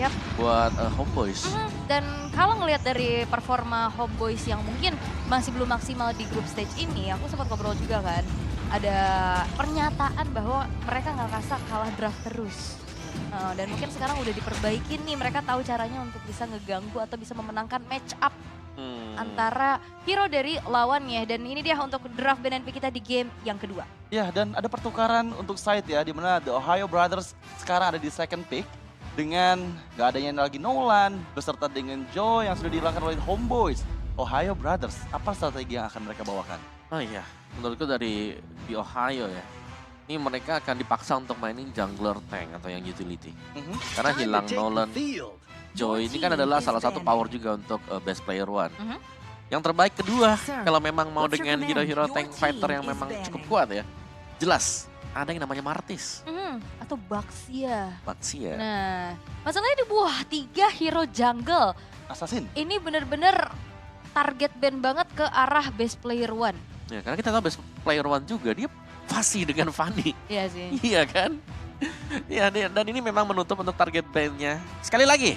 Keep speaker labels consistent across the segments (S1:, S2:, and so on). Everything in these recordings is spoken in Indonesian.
S1: Yap.
S2: buat Homeboys.
S1: Dan kalau ngelihat dari performa Homeboys yang mungkin masih belum maksimal di group stage ini, aku sempat ngobrol juga kan, ada pernyataan bahwa mereka nggak rasa kalah draft terus. Dan mungkin sekarang udah diperbaikin nih, mereka tahu caranya untuk bisa ngeganggu atau bisa memenangkan match up antara hero dari lawannya. Dan ini dia untuk draft BNNP kita di game yang kedua.
S3: Ya, dan ada pertukaran untuk side ya, di mana The Ohio Brothers sekarang ada di second pick. Dengan gak adanya lagi Nolan, beserta dengan Joe yang sudah dihilangkan oleh Homeboys. Ohio Brothers, apa strategi yang akan mereka bawakan?
S2: Oh iya, menurutku dari di Ohio ya. Ini mereka akan dipaksa untuk mainin jungler tank atau yang utility. Karena hilang Nolan. Joe ini kan adalah salah satu power juga untuk best player one. Yang terbaik kedua, kalau memang mau dengan hero-hero tank fighter yang memang cukup kuat ya. Jelas, ada yang namanya Martis.
S1: Atau Baxia.
S2: Baxia.
S1: Nah, masalahnya di buah 3 hero jungle.
S3: Assassin.
S1: Ini bener-bener target ban banget ke arah best player one.
S2: Ya, karena kita tahu best player one juga, dia fasih dengan Fanny.
S1: Iya sih.
S2: Iya kan? Iya, dan ini memang menutup untuk target ban-nya. Sekali lagi,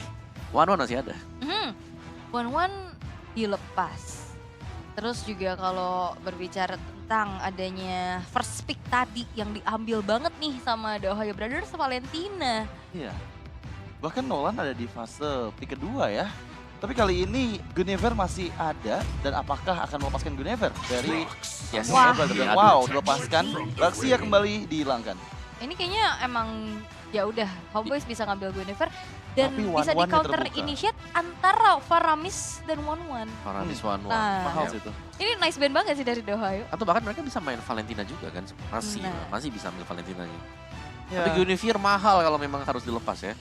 S2: One masih ada.
S1: One dilepas. Terus juga kalau berbicara tentang adanya first pick tadi yang diambil banget nih sama The Ohio Brothers, Valentina.
S3: Iya. Bahkan Nolan ada di fase pick kedua ya. Tapi kali ini Guinevere masih ada, dan apakah akan melepaskan Guinevere dari
S2: Yes.
S1: Wah.
S3: Wow, dilepaskan. Baxia kembali dihilangkan.
S1: Ini kayaknya emang ya udah Homeboys bisa ngambil Guinevere dan
S3: Tapi
S1: bisa di
S3: one-one-nya
S1: counter
S3: terbuka.
S1: initiate antara Faramis dan One.
S2: Faramis One.
S1: Nah.
S3: Mahal
S2: Ya.
S3: sih itu.
S1: Ini nice band banget sih dari The Ohio.
S2: Atau bahkan mereka bisa main Valentina juga kan.
S1: Nah.
S2: Masih bisa ambil Valentinanya.
S3: Ya.
S2: Tapi Guinevere mahal kalau memang harus dilepas ya.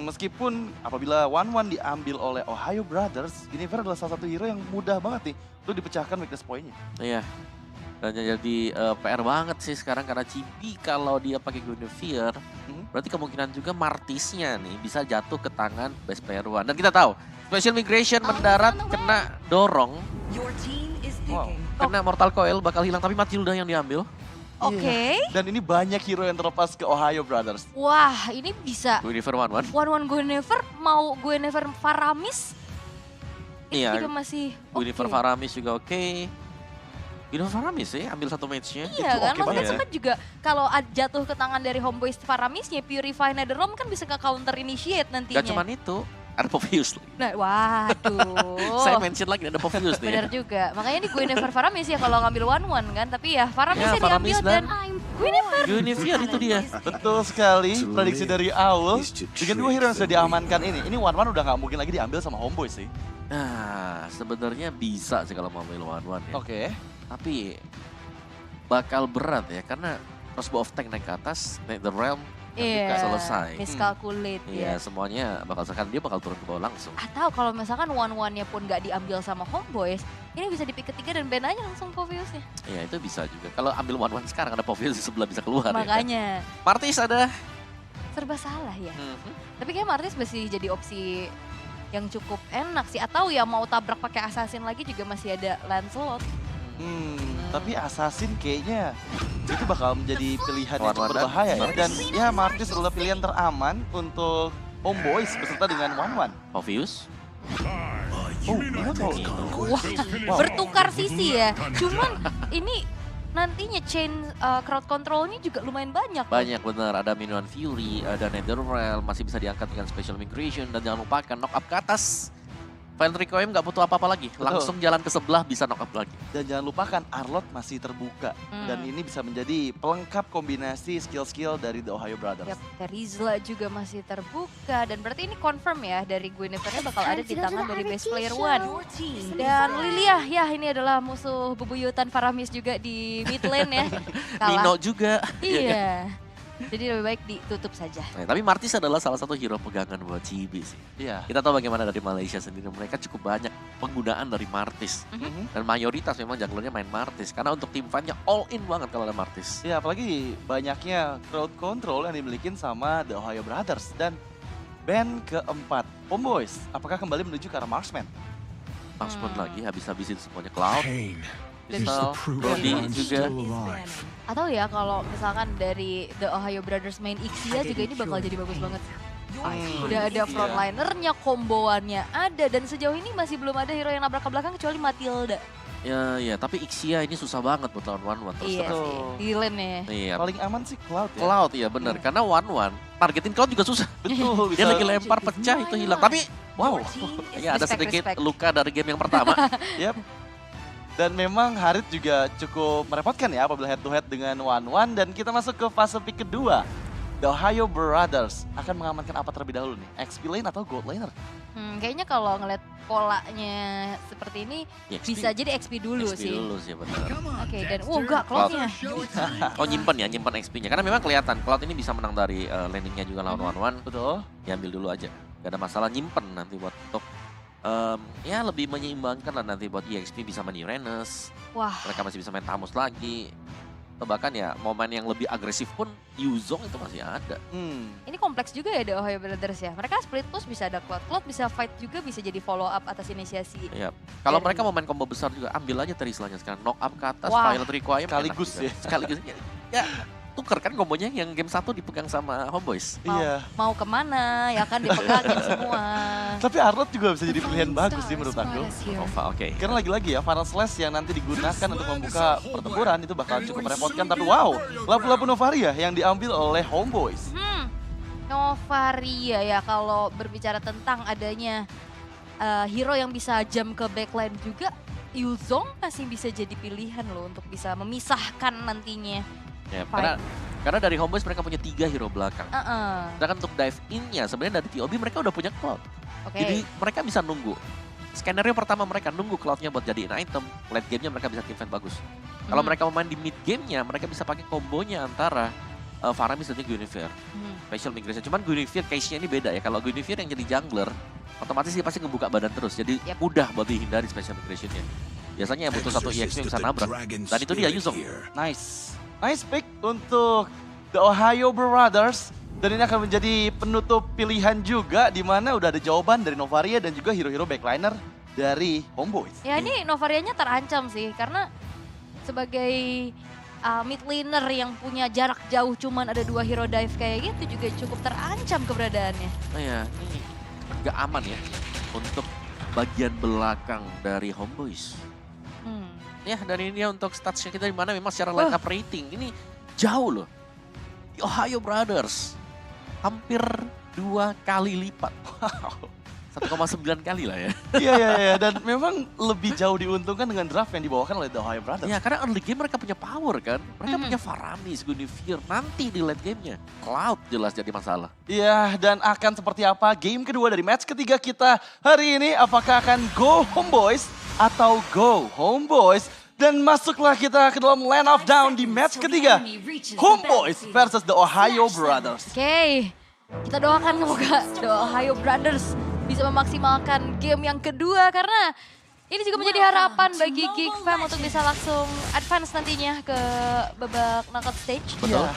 S3: Meskipun apabila One diambil oleh Ohio Brothers, Guinevere adalah salah satu hero yang mudah banget nih untuk dipecahkan weakness point-nya.
S2: Iya. Dan jadi PR banget sih sekarang karena Chibi kalau dia pakai Guinevere, berarti kemungkinan juga Martisnya nih bisa jatuh ke tangan best player one. Dan kita tahu, Special Migration mendarat kena dorong,
S3: Wow.
S2: kena Mortal Coil bakal hilang, tapi Matilda yang diambil.
S1: Oke.
S3: Dan ini banyak hero yang terlepas ke Ohio Brothers.
S1: Wah, ini bisa
S2: Guinevere One.
S1: One Guinevere mau Guinevere Faramis. Ini
S2: Iya,
S1: juga masih
S2: Guinevere
S1: oke.
S2: Faramis juga oke. Guinevere Faramis ya, ambil satu matchnya.
S1: Iya kan,
S3: oke
S1: maksudnya
S3: banget ya.
S1: sempat juga kalau jatuh ke tangan dari Homeboys Faramisnya, Purify Netherrealm kan bisa ke counter initiate nantinya.
S2: Gak cuman itu, ada Pophius.
S1: Nah, waduh.
S2: Saya mention lagi ada Pophius nih.
S1: Bener juga, makanya ini Guinevere Faramis ya kalau ngambil One kan, tapi ya Faramis
S2: Ya,
S1: yang
S2: Faramis
S1: diambil dan Guinevere.
S2: Guinevere itu dia.
S3: Betul sekali, prediksi dari Aul. Dengan dua hero yang sudah diamankan ini One udah nggak mungkin lagi diambil sama Homeboys sih.
S2: Nah, sebenarnya bisa sih kalau mau ambil One ya.
S3: Oke.
S2: Tapi bakal berat ya karena Crossbow of Tank naik ke atas, naik the realm
S1: Iya,
S2: selesai.
S1: miscalculate
S2: Iya,
S1: ya.
S2: semuanya bakal sekarang dia bakal turun ke bawah langsung.
S1: Atau kalau misalkan One-nya pun nggak diambil sama Homeboys, ini bisa di pick ketiga dan ban aja langsung Pophiusnya.
S2: Iya, itu bisa juga. Kalau ambil One sekarang ada Pophius di sebelah bisa keluar ya.
S1: Makanya,
S2: Martis ada.
S1: serba salah ya.
S2: Mhm.
S1: Tapi kayak Martis masih jadi opsi yang cukup enak sih. Atau ya mau tabrak pakai Assassin lagi juga masih ada Lancelot.
S3: Tapi Assassin kayaknya itu bakal menjadi pilihan yang cukup
S2: One
S3: berbahaya ya.
S2: dan
S3: Dan ya Martis adalah pilihan teraman untuk Homeboys beserta dengan One.
S2: Pophius.
S3: Oh, ini kalau
S1: Wah, bertukar sisi ya. Cuman ini nantinya chain crowd controlnya juga lumayan banyak. loh.
S2: Banyak bener, ada Minion Fury, ada Netherrealm, masih bisa diangkat dengan Special Migration. Dan jangan lupakan knock up ke atas. Violent Requiem nggak butuh apa-apa lagi, langsung jalan ke sebelah bisa knock up lagi.
S3: Dan jangan lupakan Arlot masih terbuka. Dan ini bisa menjadi pelengkap kombinasi skill-skill dari The Ohio Brothers.
S1: Yap, Terizla juga masih terbuka dan berarti ini confirm ya dari Guinevere bakal ada di tangan dari best player one. Dan Lilia ya ini adalah musuh bebuyutan Faramis juga di mid lane ya.
S2: Nino juga.
S1: Iya. Jadi lebih baik ditutup saja.
S2: Nah, tapi Martis adalah salah satu hero pegangan buat Chibi sih.
S3: Iya.
S2: Kita tahu bagaimana dari Malaysia sendiri, mereka cukup banyak penggunaan dari Martis. Dan mayoritas memang junglernya main Martis. Karena untuk tim fight-nya all in banget kalau ada Martis.
S3: Ya apalagi banyaknya crowd control yang dimiliki sama The Ohio Brothers. Dan band keempat, Homeboys, apakah kembali menuju ke arah Marksman?
S2: Marksman lagi, habis-habisin semuanya Cloud.
S4: Pain
S1: Dan
S4: is the proof
S2: Brody
S4: that I'm
S2: juga.
S4: still alive.
S1: Atau ya kalau misalkan dari The Ohio Brothers main Ixia juga ini bakal jadi bagus banget. Udah ada frontlinernya, komboannya ada, dan sejauh ini masih belum ada hero yang nabrak ke belakang kecuali Matilda.
S2: Ya, tapi Ixia ini susah banget buat lawan One terus
S1: Iya
S2: terang.
S1: sih, di lane ya.
S2: Iya.
S3: Paling aman sih Cloud ya.
S2: Cloud iya bener, karena One targetin Cloud juga susah.
S3: Betul,
S2: Dia
S3: bisa.
S2: lagi lempar pecah itu hilang. Tapi wow, ya ada
S1: Respect,
S2: sedikit
S1: respect.
S2: luka dari game yang pertama.
S3: Yap. Dan memang Harit juga cukup merepotkan ya apabila head to head dengan One dan kita masuk ke fase pick kedua. The Ohio Brothers akan mengamankan apa terlebih dahulu nih? XP lane atau gold laner?
S1: Kayaknya kalau ngeliat polanya seperti ini
S2: XP.
S1: bisa jadi XP dulu
S2: XP
S1: sih.
S2: dulu sih bener.
S1: Oke, dan enggak Cloud-nya.
S2: Oh nyimpen XP-nya. Karena memang kelihatan Cloud ini bisa menang dari landingnya juga lawan One.
S3: Betul.
S2: Diambil dulu aja. Gak ada masalah nyimpen nanti buat untuk ya lebih menyeimbangkan lah nanti buat EXP bisa main Uranus.
S1: Wah,
S2: Mereka masih bisa main Tamus lagi. Atau bahkan ya momen yang lebih agresif pun Yuzong itu masih ada.
S1: ini kompleks juga ya The Ohio Brothers ya. Mereka split push bisa ada Cloud. Cloud bisa fight juga, bisa jadi follow up atas inisiasi.
S2: Iya. Kalau
S1: Dari-
S2: mereka mau main combo besar juga ambil aja dari istilahnya sekarang knock up ke atas,
S1: Wah.
S2: pilot requiem.
S3: Sekaligus
S2: enak juga.
S3: ya.
S2: Sekaligus. Ya, tuker kan kombonya yang game 1 dipegang sama Homeboys.
S3: Iya.
S1: Mau kemana ya kan dipegangin semua.
S3: Tapi Arnold juga bisa jadi pilihan bagus sih menurut aku.
S2: Nova oke.
S3: Karena lagi-lagi ya, Final Slash yang nanti digunakan untuk membuka pertempuran itu bakal cukup merepotkan. Tapi wow, lapu-lapu Novaria yang diambil oleh Homeboys.
S1: Novaria ya, kalau berbicara tentang adanya hero yang bisa jam ke backline juga, Yuzong masih bisa jadi pilihan loh untuk bisa memisahkan nantinya.
S2: Ya,
S1: Fight.
S2: karena dari Homeboys mereka punya 3 hero belakang.
S1: Heeh.
S2: Sedangkan untuk dive in-nya sebenarnya dari TOB mereka udah punya Cloud.
S1: Oke.
S2: Jadi mereka bisa nunggu. Skenario pertama mereka nunggu Cloud-nya buat jadiin item. Late game-nya mereka bisa team fight bagus. Kalau mereka mau main di mid game-nya mereka bisa pakai kombonya antara Faramis dan Guinevere. Special migration. Cuman Guinevere case-nya ini beda ya. Kalau Guinevere yang jadi jungler, otomatis dia pasti ngebuka badan terus. Jadi mudah buat dihindari special migration-nya. Biasanya yang butuh satu EX yang bisa nabrak. Dan itu dia Yuzong.
S3: Nice. Nice pick untuk The Ohio Brothers. Dan ini akan menjadi penutup pilihan juga di mana udah ada jawaban dari Novaria dan juga hero-hero backliner dari Homeboys.
S1: Ya ini Novarianya terancam sih karena sebagai mid laner yang punya jarak jauh cuman ada 2 hero dive kayak gitu juga cukup terancam keberadaannya.
S2: Nah ya, ini gak aman ya untuk bagian belakang dari Homeboys. Ya, dan ini dia untuk statsnya kita di mana memang secara line up rating ini jauh loh. The Ohio Brothers hampir 2 kali lipat. Wow. 1,9 kali lah ya.
S3: Iya, dan memang lebih jauh diuntungkan dengan draft yang dibawakan oleh The Ohio Brothers.
S2: Ya, karena early game mereka punya power kan. Mereka punya Faramis, Guinevere, nanti di late gamenya Cloud jelas jadi masalah.
S3: Iya, dan akan seperti apa game kedua dari match ketiga kita hari ini? Apakah akan go Homeboys atau go Homeboys? Dan masuklah kita ke dalam Land of Down di match ketiga. Homeboys versus The Ohio Brothers.
S1: Oke, kita doakan semoga The Ohio Brothers bisa memaksimalkan game yang kedua karena ini juga menjadi harapan bagi Geek Fam untuk bisa langsung advance nantinya ke babak knockout stage.
S2: Betul.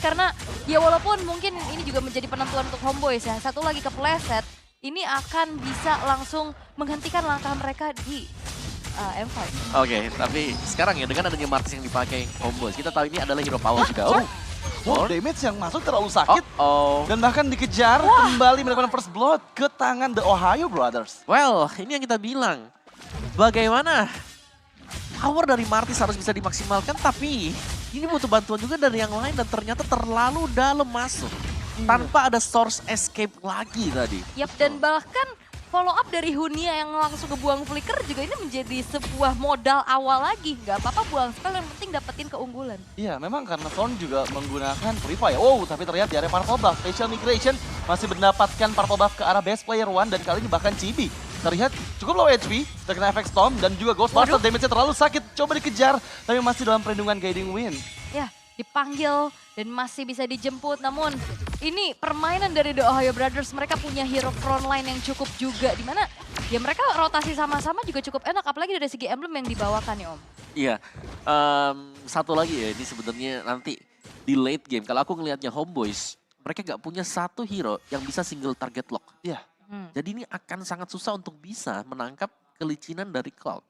S1: Karena ya walaupun mungkin ini juga menjadi penentuan untuk Homeboys ya, satu lagi kepleset, ini akan bisa langsung menghentikan langkah mereka di M5.
S2: Oke, tapi sekarang ya dengan adanya Martis yang dipakai Homeboys, kita tahu ini adalah hero power juga.
S3: Wow, damage yang masuk terlalu sakit. Dan bahkan dikejar kembali mendapatkan first blood ke tangan The Ohio Brothers.
S2: Well, ini yang kita bilang. Bagaimana power dari Martis harus bisa dimaksimalkan, tapi ini butuh bantuan juga dari yang lain dan ternyata terlalu dalam masuk. Tanpa ada source escape lagi tadi.
S1: Yap, dan bahkan follow up dari Hunia yang langsung ngebuang flicker juga ini menjadi sebuah modal awal lagi. Gak apa-apa buang spell, yang penting dapetin keunggulan.
S3: Iya, memang karena Thorn juga menggunakan Purify. Oh, tapi terlihat di area Purple Buff. Special Migration masih mendapatkan Purple Buff ke arah best player 1 dan kali ini bahkan Chibi. Terlihat cukup low HP, terkena efek Storm dan juga Ghostbuster damage-nya terlalu sakit. Coba dikejar, tapi masih dalam perlindungan Guiding Wind.
S1: Ya, dipanggil dan masih bisa dijemput. Namun ini permainan dari The Ohio Brothers, mereka punya hero frontline yang cukup juga. Dimana ya mereka rotasi sama-sama juga cukup enak, apalagi dari segi emblem yang dibawakan ya Om.
S2: Iya, satu lagi ya, ini sebenarnya nanti di late game. Kalau aku ngelihatnya Homeboys, mereka gak punya satu hero yang bisa single target lock.
S3: Iya.
S2: Jadi ini akan sangat susah untuk bisa menangkap kelicinan dari Cloud.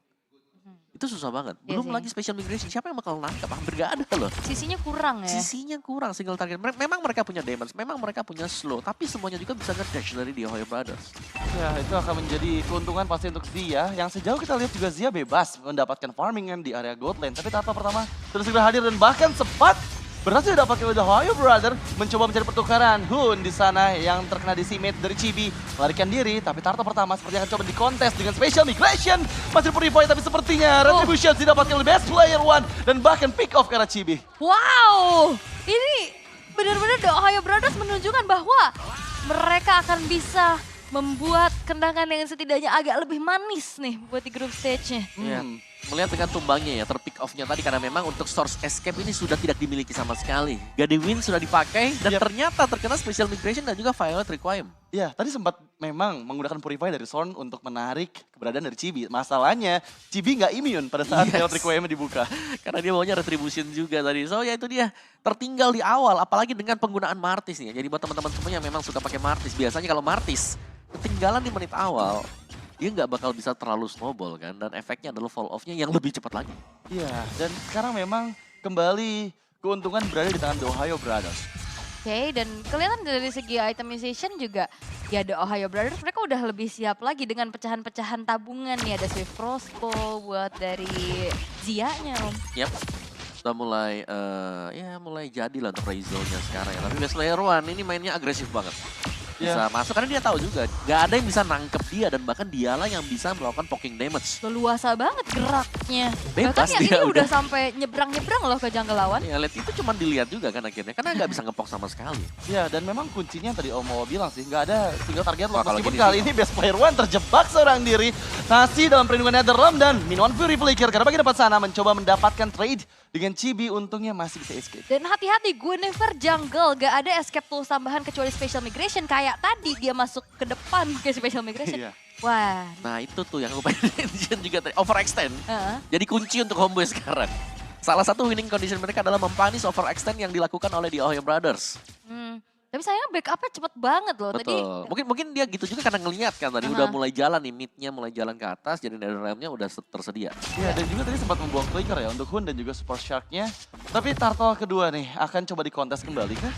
S2: Itu susah banget.
S1: Iya
S2: Belum
S1: sih.
S2: lagi special migration, siapa yang bakal nangkap? Hampir gak ada loh.
S1: Sisinya kurang ya.
S2: Sisinya kurang single target. Memang mereka punya damage, memang mereka punya slow, tapi semuanya juga bisa nge-dash dari The Ohio Brothers.
S3: Ya, itu akan menjadi keuntungan pasti untuk Zia. Yang sejauh kita lihat juga Zia bebas mendapatkan farming di area gold lane. Tapi tahap pertama sudah segera hadir dan bahkan sempat berhasil didapatkan oleh The Ohio Brother. Mencoba mencari pertukaran. Hun di sana yang terkena decimate dari Chibi. Melarikan diri, tapi tahap pertama seperti akan coba dikontes dengan special migration. Masih purify, tapi sepertinya Retribution didapatkan oleh best player one. Dan bahkan pick off ke arah Chibi.
S1: Wow, ini benar-benar The Ohio Brothers menunjukkan bahwa mereka akan bisa membuat kendangan yang setidaknya agak lebih manis nih buat di group stage-nya.
S2: Ya, melihat dengan tumbangnya ya, terpick off-nya tadi karena memang untuk source escape ini sudah tidak dimiliki sama sekali. Gadewin sudah dipakai dan ternyata terkena special migration dan juga violet requiem.
S3: Ya, tadi sempat memang menggunakan Purify dari Sorn untuk menarik keberadaan dari Chibi. Masalahnya, Chibi nggak immune pada saat Violet Requiem dibuka.
S2: Karena dia maunya retribution juga tadi. So ya itu dia, tertinggal di awal, apalagi dengan penggunaan Martis nih. Jadi buat teman-teman semua yang memang suka pakai Martis, biasanya kalau Martis ketinggalan di menit awal, dia nggak bakal bisa terlalu snowball kan. Dan efeknya adalah fall off-nya yang lebih cepat lagi.
S3: Iya, dan sekarang memang kembali keuntungan berada di tangan The Ohio Brothers.
S1: Oke, dan kelihatan dari segi itemization juga ya The Ohio Brothers mereka udah lebih siap lagi dengan pecahan-pecahan tabungan nih. Ada Swift Crossbow buat dari Zia-nya Om.
S2: Yap, sudah mulai mulai jadi lah untuk Reizo-nya sekarang ya. Tapi Best Player One ini mainnya agresif banget. Bisa masuk karena dia tahu juga gak ada yang bisa nangkep dia dan bahkan dialah yang bisa melakukan poking damage.
S1: Leluasa banget geraknya.
S2: Bebas
S1: Bahkan ya
S2: dia
S1: ini
S2: udah.
S1: udah sampai nyebrang-nyebrang loh ke jungle lawan.
S2: Ya, lihat itu cuma dilihat juga kan akhirnya karena nggak bisa ngepok sama sekali.
S3: Ya, dan memang kuncinya yang tadi Om Mowo bilang sih, nggak ada single target loh.
S2: Wah, kalau
S3: Meskipun
S2: gini
S3: kali
S2: sih,
S3: ini Best Player One terjebak seorang diri. Masih dalam perlindungan Netherrealm dan Minion Fury Flicker. Karena bagian depan sana mencoba mendapatkan trade dengan Chibi, untungnya masih bisa escape.
S1: Dan hati-hati Guinevere jungle gak ada escape tools tambahan kecuali special migration. Kayak tadi dia masuk ke depan ke special migration.
S3: Iya.
S1: Wah.
S2: Nah itu tuh yang lupa mention juga tadi, overextend.
S1: Heeh.
S2: Jadi kunci untuk Homeboy sekarang. Salah satu winning condition mereka adalah mempunish overextend yang dilakukan oleh The Ohio Brothers.
S1: Tapi sayangnya backupnya cepet banget loh.
S2: Betul.
S1: Tadi
S2: Mungkin dia gitu juga karena ngelihat kan tadi udah mulai jalan nih, midnya mulai jalan ke atas, jadi Netherrealm-nya udah tersedia.
S3: Ya, dan juga tadi sempat membuang flicker ya untuk Hun dan juga Super Shark-nya. Tapi turtle kedua nih akan coba dikontes kembali kah?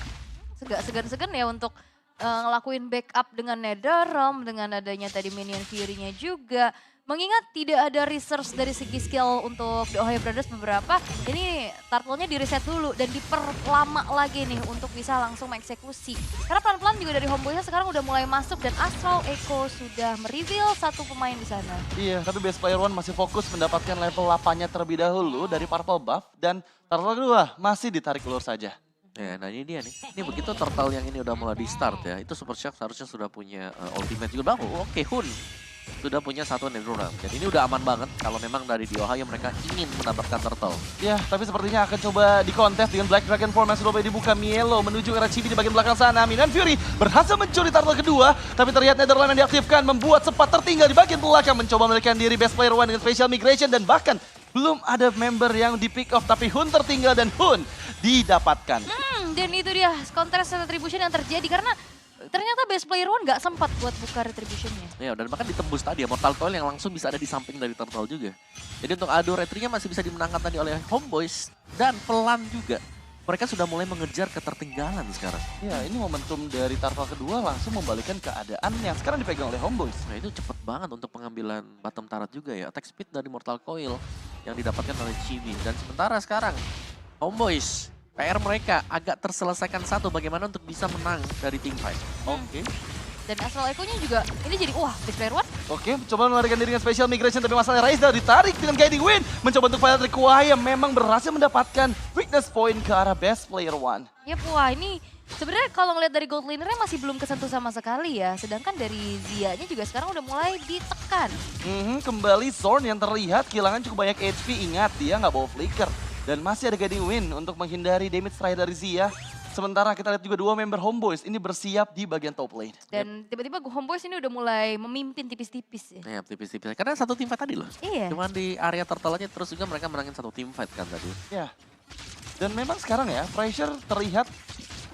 S1: segan-segan ya untuk ngelakuin backup dengan Netherrealm, dengan adanya tadi Minion Fury-nya juga. Mengingat tidak ada research dari segi skill untuk The Ohio Brothers beberapa, ini turtle-nya di reset dulu dan diperlama lagi nih untuk bisa langsung mengeksekusi. Karena pelan-pelan juga dari Homeboy-nya sekarang udah mulai masuk dan Astral Echo sudah mereveal satu pemain di sana.
S3: Iya, tapi Best Player One masih fokus mendapatkan level 8-nya terlebih dahulu dari Purple Buff. Dan turtle kedua masih ditarik ulur saja.
S2: Ya, nah ini dia nih. Ini begitu turtle yang ini udah mulai di start ya. Itu Super Shark seharusnya sudah punya ultimate juga. Oke, Hun sudah punya satu Netherrealm. Jadi ini udah aman banget kalau memang dari di Ohio mereka ingin mendapatkan turtle.
S3: Ya, tapi sepertinya akan coba dikontes dengan Black Dragon Form yang sudah boleh dibuka. Mielo menuju ke arah Chibi di bagian belakang sana. Minion Fury berhasil mencuri turtle kedua. Tapi terlihat Netherrealm yang diaktifkan membuat sempat tertinggal di bagian belakang. Mencoba melarikan diri Best Player One dengan Special Migration. Dan bahkan belum ada member yang di pick off. Tapi Hun tertinggal dan Hun didapatkan.
S1: Dan itu dia counter retribution yang terjadi karena ternyata Best Player One gak sempat buat buka retributionnya.
S2: Ya, dan bahkan ditembus tadi ya, Mortal Coil yang langsung bisa ada di samping dari turtle juga. Jadi untuk ado retrinya masih bisa dimenangkan tadi oleh Homeboys. Dan pelan juga, mereka sudah mulai mengejar ketertinggalan sekarang.
S3: Ya, ini momentum dari turtle kedua langsung membalikkan keadaan yang sekarang dipegang oleh Homeboys.
S2: Nah itu cepet banget untuk pengambilan bottom turret juga ya. Attack speed dari Mortal Coil yang didapatkan oleh Chibi. Dan sementara sekarang, Homeboys, PR mereka agak terselesaikan satu bagaimana untuk bisa menang dari team fight.
S3: Oke.
S1: Dan Astral Echo-nya juga ini jadi Best Player One.
S3: Oke, coba melarikan diri dengan Special Migration, tapi masalahnya Raizal ditarik dengan Guiding Wind. Mencoba untuk Violet Requiem, memang berhasil mendapatkan weakness point ke arah Best Player One.
S1: Yap, wah ini sebenarnya kalau ngeliat dari gold laner-nya masih belum kesentuh sama sekali ya. Sedangkan dari Zia-nya juga sekarang udah mulai ditekan.
S3: Kembali Zorn yang terlihat kehilangan cukup banyak HP. Ingat, dia nggak bawa flicker. Dan masih ada Guiding Wind untuk menghindari damage terakhir dari Zia. Sementara kita lihat juga dua member Homeboys ini bersiap di bagian top lane.
S1: Dan tiba-tiba Homeboys ini udah mulai memimpin tipis-tipis ya.
S2: Ya tipis-tipis, karena satu team fight tadi loh.
S1: Iya.
S2: Cuman di area turtle aja terus juga mereka menangin satu team fight kan tadi.
S3: Ya. Dan memang sekarang ya, pressure terlihat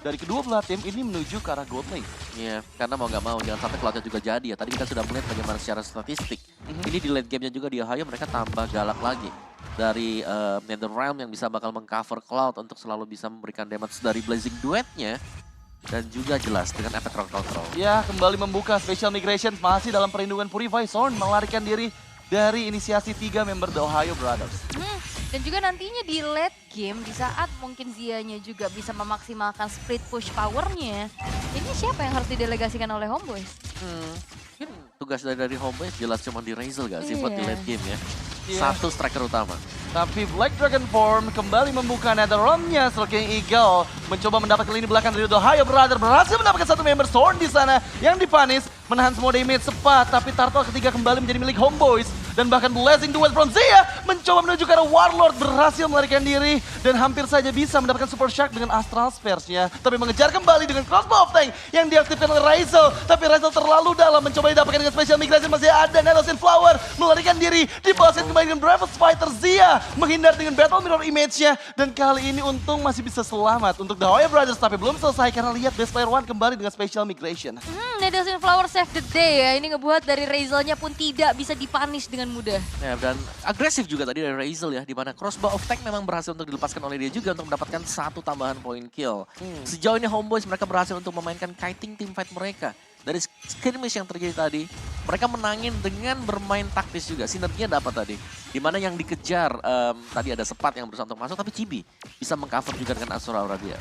S3: dari kedua belah tim ini menuju ke arah gold lane.
S2: Iya, karena mau nggak mau jangan sampai Cloud-nya juga jadi ya. Tadi kita sudah melihat bagaimana secara statistik. Ini di late game-nya juga di Ohio mereka tambah galak lagi. Dari Netherrealm yang bisa bakal mengcover Cloud untuk selalu bisa memberikan damage dari Blazing Duet-nya. Dan juga jelas dengan efek rock control.
S3: Ya, kembali membuka Special Migration masih dalam perlindungan Purify. Zorn melarikan diri dari inisiasi 3 member The Ohio Brothers.
S1: Dan juga nantinya di late game, di saat mungkin Zia-nya juga bisa memaksimalkan split push powernya, ini siapa yang harus didelegasikan oleh Homeboyz?
S2: Mungkin tugas dari Homeboyz jelas cuma di Razel gak sih buat di
S1: Iya.
S2: late game ya.
S3: Iya.
S2: Satu striker utama.
S3: Tapi Black Dragon Form kembali membuka Netherrealm-nya. King Eagle mencoba mendapatkan lini belakang dari The Ohio Brothers. Berhasil mendapatkan satu member Zorn di sana yang dipanis. Menahan semua damage cepat, tapi turtle ketiga kembali menjadi milik Homeboyz. Dan bahkan Blazing Duet from Zia mencoba menuju ke arah Warlord, berhasil melarikan diri. Dan hampir saja bisa mendapatkan Super Shark dengan Astral Spears-nya. Tapi mengejar kembali dengan Crossbow of Tank yang diaktifkan oleh Razel. Tapi Razel terlalu dalam, mencoba didapatkan dengan Special Migration. Masih ada Nelosin Flower melarikan diri. Di bawah set kembali dengan Bravest Fighter Zia. Menghindar dengan Battle Mirror Image-nya. Dan kali ini untung masih bisa selamat untuk The Ohio Brothers. Tapi belum selesai karena lihat Best Player One kembali dengan Special Migration.
S1: Nedosin Flower save the day ya, ini ngebuat dari Razel-nya pun tidak bisa dipunish dengan mudah.
S2: Ya, dan agresif juga tadi dari Razel ya, di mana Crossbow of Tank memang berhasil untuk dilepaskan oleh dia juga untuk mendapatkan satu tambahan poin kill. Sejauh ini Homeboyz mereka berhasil untuk memainkan kiting teamfight mereka. Dari skirmish yang terjadi tadi, mereka menangin dengan bermain taktis juga. Sinerginya dapat tadi. Dimana yang dikejar, tadi ada Sepat yang berusaha untuk masuk, tapi Chibi bisa mengcover juga dengan Asura Aura dia.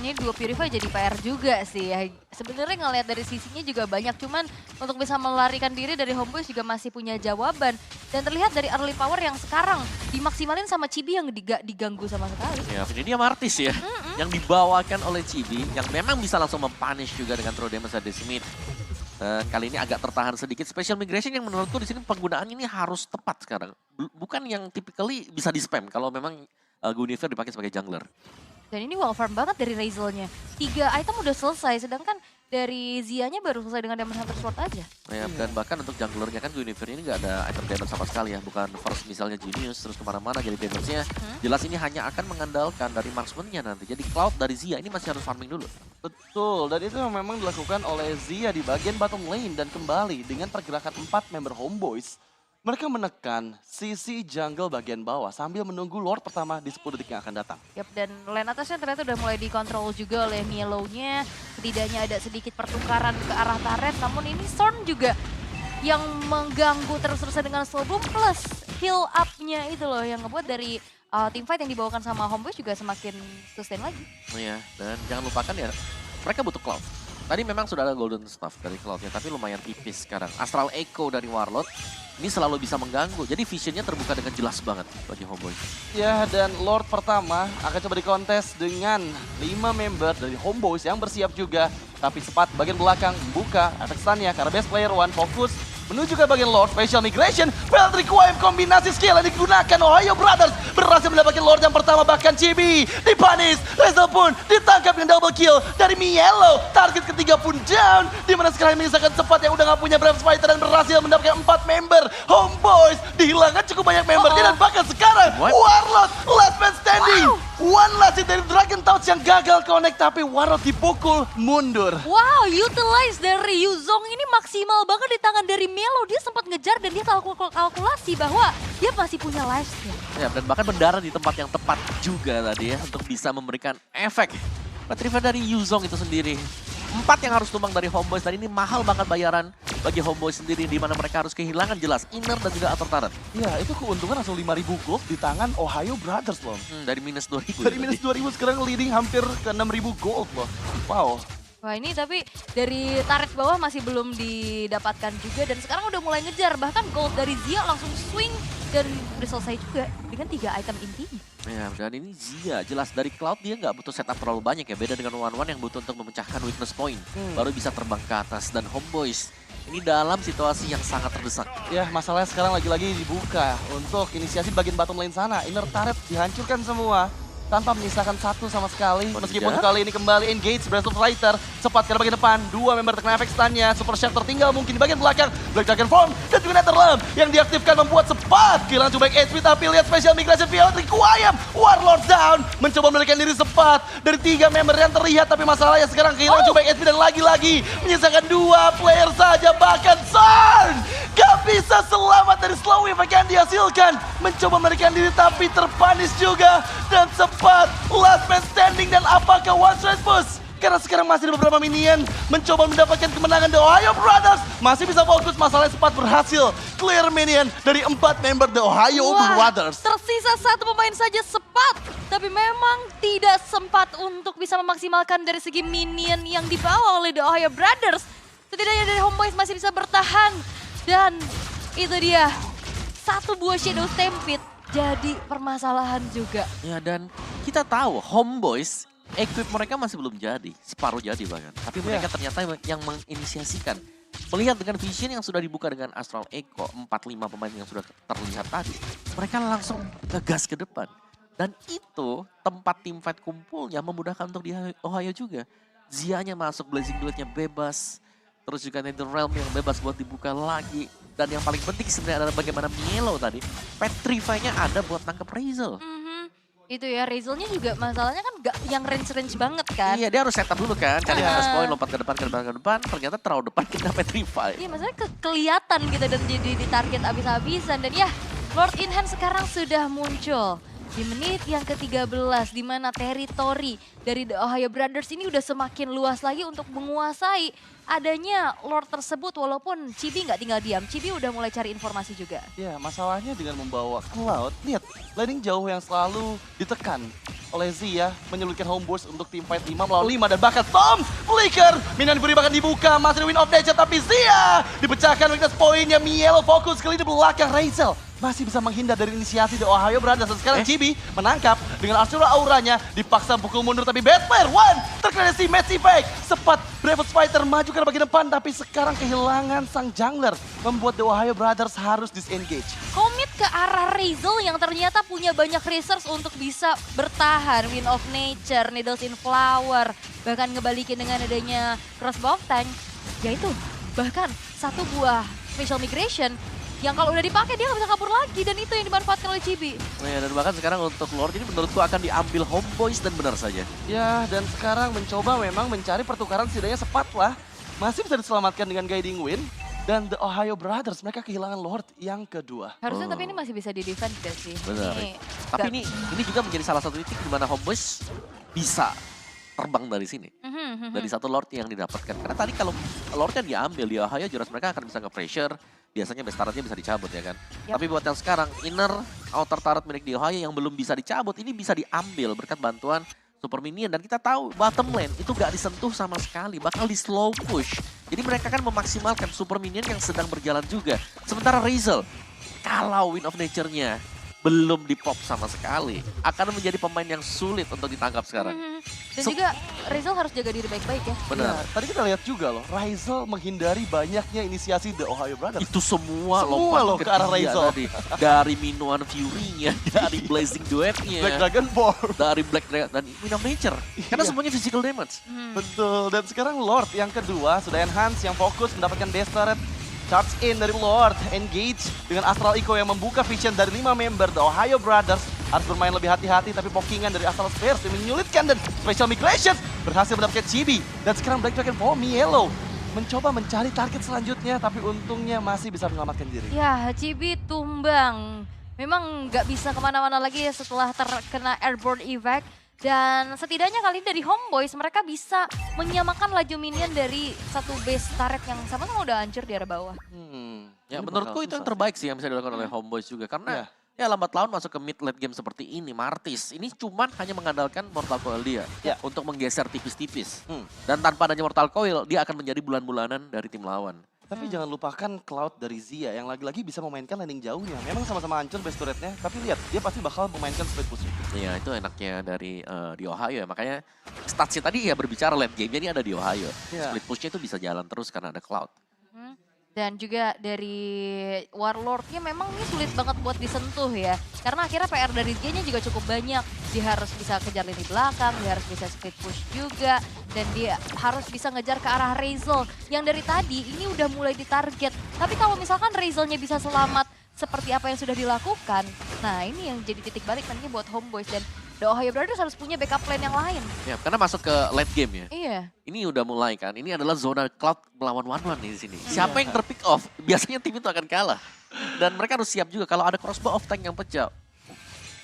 S1: Ini dua Purify jadi PR juga sih ya. Sebenarnya ngelihat dari sisinya juga banyak, cuman untuk bisa melarikan diri dari Homeboyz juga masih punya jawaban. Dan terlihat dari early power yang sekarang dimaksimalin sama Chibi yang diganggu sama sekali.
S2: Ya, ini dia Martis ya, yang dibawakan oleh Chibi, yang memang bisa langsung mempunish juga dengan throw damage dari Smith. Dan kali ini agak tertahan sedikit. Special Migration yang menurutku di sini penggunaannya ini harus tepat sekarang. Bukan yang typically bisa di-spam kalau memang Guinevere dipakai sebagai jungler.
S1: Dan ini well farm banget dari Razel-nya. 3 item udah selesai, sedangkan dari Zia-nya baru selesai dengan Diamond Hunter Sword aja.
S2: Ya, dan bahkan untuk junglernya kan Guinevere ini nggak ada item damage sama sekali ya. Bukan first misalnya Genius terus kemana-mana jadi damage-nya. Jelas ini hanya akan mengandalkan dari marksman-nya nanti. Jadi Cloud dari Zia ini masih harus farming dulu.
S3: Betul, dan itu memang dilakukan oleh Zia di bagian bottom lane. Dan kembali dengan pergerakan 4 member Homeboyz, mereka menekan sisi jungle bagian bawah sambil menunggu Lord pertama di 10 detik yang akan datang.
S1: Yap, dan lane atasnya ternyata udah mulai dikontrol juga oleh Mielo-nya. Setidaknya ada sedikit pertukaran ke arah turret, namun ini Zorn juga yang mengganggu terus-terusan dengan slow boom plus heal up-nya itu loh yang ngebuat dari teamfight yang dibawakan sama Homeboyz juga semakin sustain lagi.
S2: Iya, dan jangan lupakan ya, mereka butuh Cloud. Tadi memang sudah ada Golden Staff dari Cloud-nya, tapi lumayan tipis sekarang. Astral Echo dari Warlord ini selalu bisa mengganggu, jadi visionnya terbuka dengan jelas banget bagi Homeboyz.
S3: Ya, dan Lord pertama akan coba dikontes dengan 5 member dari Homeboyz yang bersiap juga. Tapi Sepat bagian belakang buka efek stun-nya karena Best Player One fokus menuju ke bagian Lord. Special Migration, Wild Requiem, kombinasi skill yang digunakan Ohio Brothers. Berhasil mendapatkan Lord yang pertama, bahkan Chibi dipanis. Razel pun ditangkap dengan double kill dari Mielo. Target ketiga pun down. Dimana sekarang menyisakan Sepat yang udah gak punya Brave Fighter dan berhasil mendapatkan 4 member. Homeboyz dihilangkan cukup banyak membernya dan bahkan sekarang Warlord last man standing. One last hit dari Dragon Touch yang gagal connect, tapi Warlord dipukul mundur.
S1: Wow, utilize dari Yuzong ini maksimal banget di tangan dari Mielo. Dia sempat ngejar dan dia kalkulasi bahwa dia masih punya lifesteal.
S2: Ya, dan bahkan mendarat di tempat yang tepat juga tadi ya untuk bisa memberikan efek. Retriever dari Yuzong itu sendiri. 4 yang harus tumbang dari Homeboyz dan ini mahal banget bayaran bagi Homeboyz sendiri di mana mereka harus kehilangan jelas inner dan juga outer turret.
S3: Ya, itu keuntungan langsung 5.000 gold di tangan Ohio Brothers loh.
S2: Dari minus 2.000.
S3: Dari minus 2.000 sekarang leading hampir ke 6.000 gold loh. Wow.
S1: Wah, ini tapi dari turret bawah masih belum didapatkan juga dan sekarang udah mulai ngejar. Bahkan gold dari Zia langsung swing dan udah selesai juga dengan 3 item intinya.
S2: Ya, dan ini Zia jelas dari Cloud dia nggak butuh setup terlalu banyak ya. Beda dengan One yang butuh untuk memecahkan weakness point. Baru bisa terbang ke atas. Dan Homeboyz ini dalam situasi yang sangat terdesak.
S3: Ya, masalahnya sekarang lagi-lagi dibuka untuk inisiasi bagian bottom lane sana. Inner turret dihancurkan semua. tanpa menyisakan satu sama sekali.
S2: Oh,
S3: Meskipun
S2: tidak?
S3: kali ini kembali engage Breath of Fighter. Cepat ke bagian depan, dua member terkena efek stunnya. Super Chef tertinggal mungkin di bagian belakang. Black Dragon Form dan juga Netherrealm yang diaktifkan membuat Sepat kehilangan comeback HP. Tapi lihat special migration via Requiem. Warlord down, mencoba melarikan diri Sepat dari 3 member yang terlihat. Tapi masalahnya sekarang kehilangan comeback HP dan lagi-lagi menyisakan 2 player saja. Bahkan Zorn gak bisa selamat dari slow effect yang dihasilkan. Mencoba melarikan diri tapi terpanis juga. Dan Sepat last man standing, dan apakah one straight push? Karena sekarang masih ada beberapa minion mencoba mendapatkan kemenangan. The Ohio Brothers masih bisa fokus, masalahnya Sepat berhasil clear minion dari 4 member The Ohio Brothers.
S1: Tersisa 1 pemain saja Sepat, tapi memang tidak sempat untuk bisa memaksimalkan dari segi minion yang dibawa oleh The Ohio Brothers. Setidaknya dari Homeboyz masih bisa bertahan, dan itu dia 1 buah Shadow Stampede jadi permasalahan juga.
S2: Ya, dan kita tahu Homeboyz equip mereka masih belum jadi, separuh jadi bahkan. Tapi mereka ternyata yang menginisiasikan. Melihat dengan vision yang sudah dibuka dengan Astral Echo, 4-5 pemain yang sudah terlihat tadi, mereka langsung ngegas ke depan. Dan itu tempat tim fight kumpulnya memudahkan untuk di Ohio juga. Zia-nya masuk, Blazing Duet-nya bebas. Terus juga Netherrealm yang bebas buat dibuka lagi. Dan yang paling penting sebenarnya adalah bagaimana Mielo tadi. Petrify-nya ada buat nangkep Razel.
S1: Itu ya, Razel-nya juga masalahnya kan gak yang range-range banget kan.
S2: Iya, dia harus setup dulu kan, cari bonus point, lompat ke depan, ke depan, ke depan. Ternyata terlalu depan kita Petrify.
S1: Iya, maksudnya kelihatan gitu dan di target abis-abisan. Dan ya, Lord in Hand sekarang sudah muncul di menit yang ke-13, di mana teritori dari The Ohio Brothers ini udah semakin luas lagi untuk menguasai adanya Lord tersebut. Walaupun Chibi nggak tinggal diam, Chibi udah mulai cari informasi juga.
S3: Ya, masalahnya dengan membawa Cloud, lihat landing jauh yang selalu ditekan oleh Zia, menyulitkan Homeboyz untuk tim fight 5 melawan 5, dan bahkan Tom Flicker, minion Fury bahkan dibuka, masih Win of Nature, tapi Zia dipecahkan weakness poinnya. Mielo fokus kali di belakang. Razel masih bisa menghindar dari inisiasi The Ohio Brothers. Dan sekarang Chibi menangkap dengan Asura auranya, dipaksa pukul mundur, tapi bad player one terkena si Match Effect. Sepat Bravos Fighter maju ke bagian depan, tapi sekarang kehilangan sang jungler, membuat The Ohio Brothers harus disengage.
S1: Komit ke arah Razel yang ternyata punya banyak resource untuk bisa bertahan. Win of Nature, Needles in Flower, bahkan ngebalikin dengan adanya Crossbow of Time. Yaitu bahkan 1 buah Special Migration yang kalau udah dipakai dia nggak bisa kabur lagi, dan itu yang dimanfaatkan oleh Chibi.
S2: Oh ya, dan bahkan sekarang untuk Lord ini menurutku akan diambil Homeboyz, dan benar saja.
S3: Ya, dan sekarang mencoba memang mencari pertukaran, setidaknya Sepat lah. Masih bisa diselamatkan dengan Guiding Wind. Dan The Ohio Brothers, mereka kehilangan Lord yang kedua.
S1: Harusnya tapi ini masih bisa di defense gak sih?
S2: Benar. Tapi ini juga menjadi salah satu titik di mana Homeboyz bisa terbang dari sini. Dari 1 Lord yang didapatkan. Karena tadi kalau Lordnya diambil di Ohio, jelas mereka akan bisa nge-pressure. Biasanya best turret-nya bisa dicabut ya kan. Tapi buat yang sekarang, inner outer turret milik di Ohio yang belum bisa dicabut, ini bisa diambil berkat bantuan super minion. Dan kita tahu bottom lane itu gak disentuh sama sekali, bakal di slow push. Jadi mereka kan memaksimalkan super minion yang sedang berjalan juga. Sementara Razel, kalau Win of Nature-nya belum di-pop sama sekali, akan menjadi pemain yang sulit untuk ditangkap sekarang.
S1: Dan juga Razel harus jaga diri baik-baik ya.
S2: Benar.
S3: Ya, tadi kita lihat juga loh, Razel menghindari banyaknya inisiasi The Ohio Brothers.
S2: Itu semua
S3: Semua loh
S2: lompat
S3: ke arah
S2: dia
S3: Razel.
S2: tadi. Dari Minuan Fury-nya, dari Blazing Duet-nya,
S3: Black Dragon Ball.
S2: dari Black Dragon dan Win of Nature. Karena
S3: Iya.
S2: semuanya physical damage.
S3: Betul, dan sekarang Lord yang kedua sudah enhance, yang fokus mendapatkan best turret. Charge in dari Lord, engage dengan Astral Echo yang membuka vision dari 5 member The Ohio Brothers. Harus bermain lebih hati-hati, tapi pokingan dari Astral Spheres yang menyulitkan, dan Special Migration berhasil mendapatkan Chibi. Dan sekarang Black Dragon for Mielo mencoba mencari target selanjutnya, tapi untungnya masih bisa menyelamatkan diri.
S1: Ya, Chibi tumbang. Memang nggak bisa kemana-mana lagi setelah terkena airborne evac. Dan setidaknya kali ini dari Homeboyz mereka bisa menyamakan laju minion dari 1 base turret yang sama-sama udah hancur di area bawah.
S2: Ya
S3: Ini
S2: menurutku
S3: bakal
S2: itu yang
S3: susah
S2: terbaik sih yang bisa dilakukan oleh Homeboyz juga. Karena ya lambat laun masuk ke mid late game seperti ini, Martis. Ini cuman hanya mengandalkan Mortal Coil dia untuk menggeser tipis-tipis. Dan tanpa adanya Mortal Coil, dia akan menjadi bulan-bulanan dari tim lawan.
S3: Tapi jangan lupakan Cloud dari Zia yang lagi-lagi bisa memainkan landing jauhnya. Memang sama-sama hancur base turretnya, tapi lihat dia pasti bakal memainkan split push.
S2: Iya, itu enaknya dari di Ohio ya. Makanya statsnya tadi ya berbicara late game-nya ini ada di Ohio.
S3: Iya.
S2: Split push-nya itu bisa jalan terus karena ada Cloud.
S1: Dan juga dari Warlord-nya memang ini sulit banget buat disentuh ya. Karena akhirnya PR dari Rizky-nya juga cukup banyak. Dia harus bisa kejar lini belakang, dia harus bisa split push juga. Dan dia harus bisa ngejar ke arah Razel. Yang dari tadi ini udah mulai ditarget. Tapi kalau misalkan Razel-nya bisa selamat seperti apa yang sudah dilakukan. Nah ini yang jadi titik balik nantinya buat Homeboyz. Dan The Ohio Brothers harus punya backup plan yang lain.
S2: Ya, karena masuk ke late game ya.
S1: Iya.
S2: Ini udah mulai kan, ini adalah zona Cloud melawan One di sini. Siapa yang terpick off, biasanya tim itu akan kalah. Dan mereka harus siap juga kalau ada crossbow of tank yang pecah.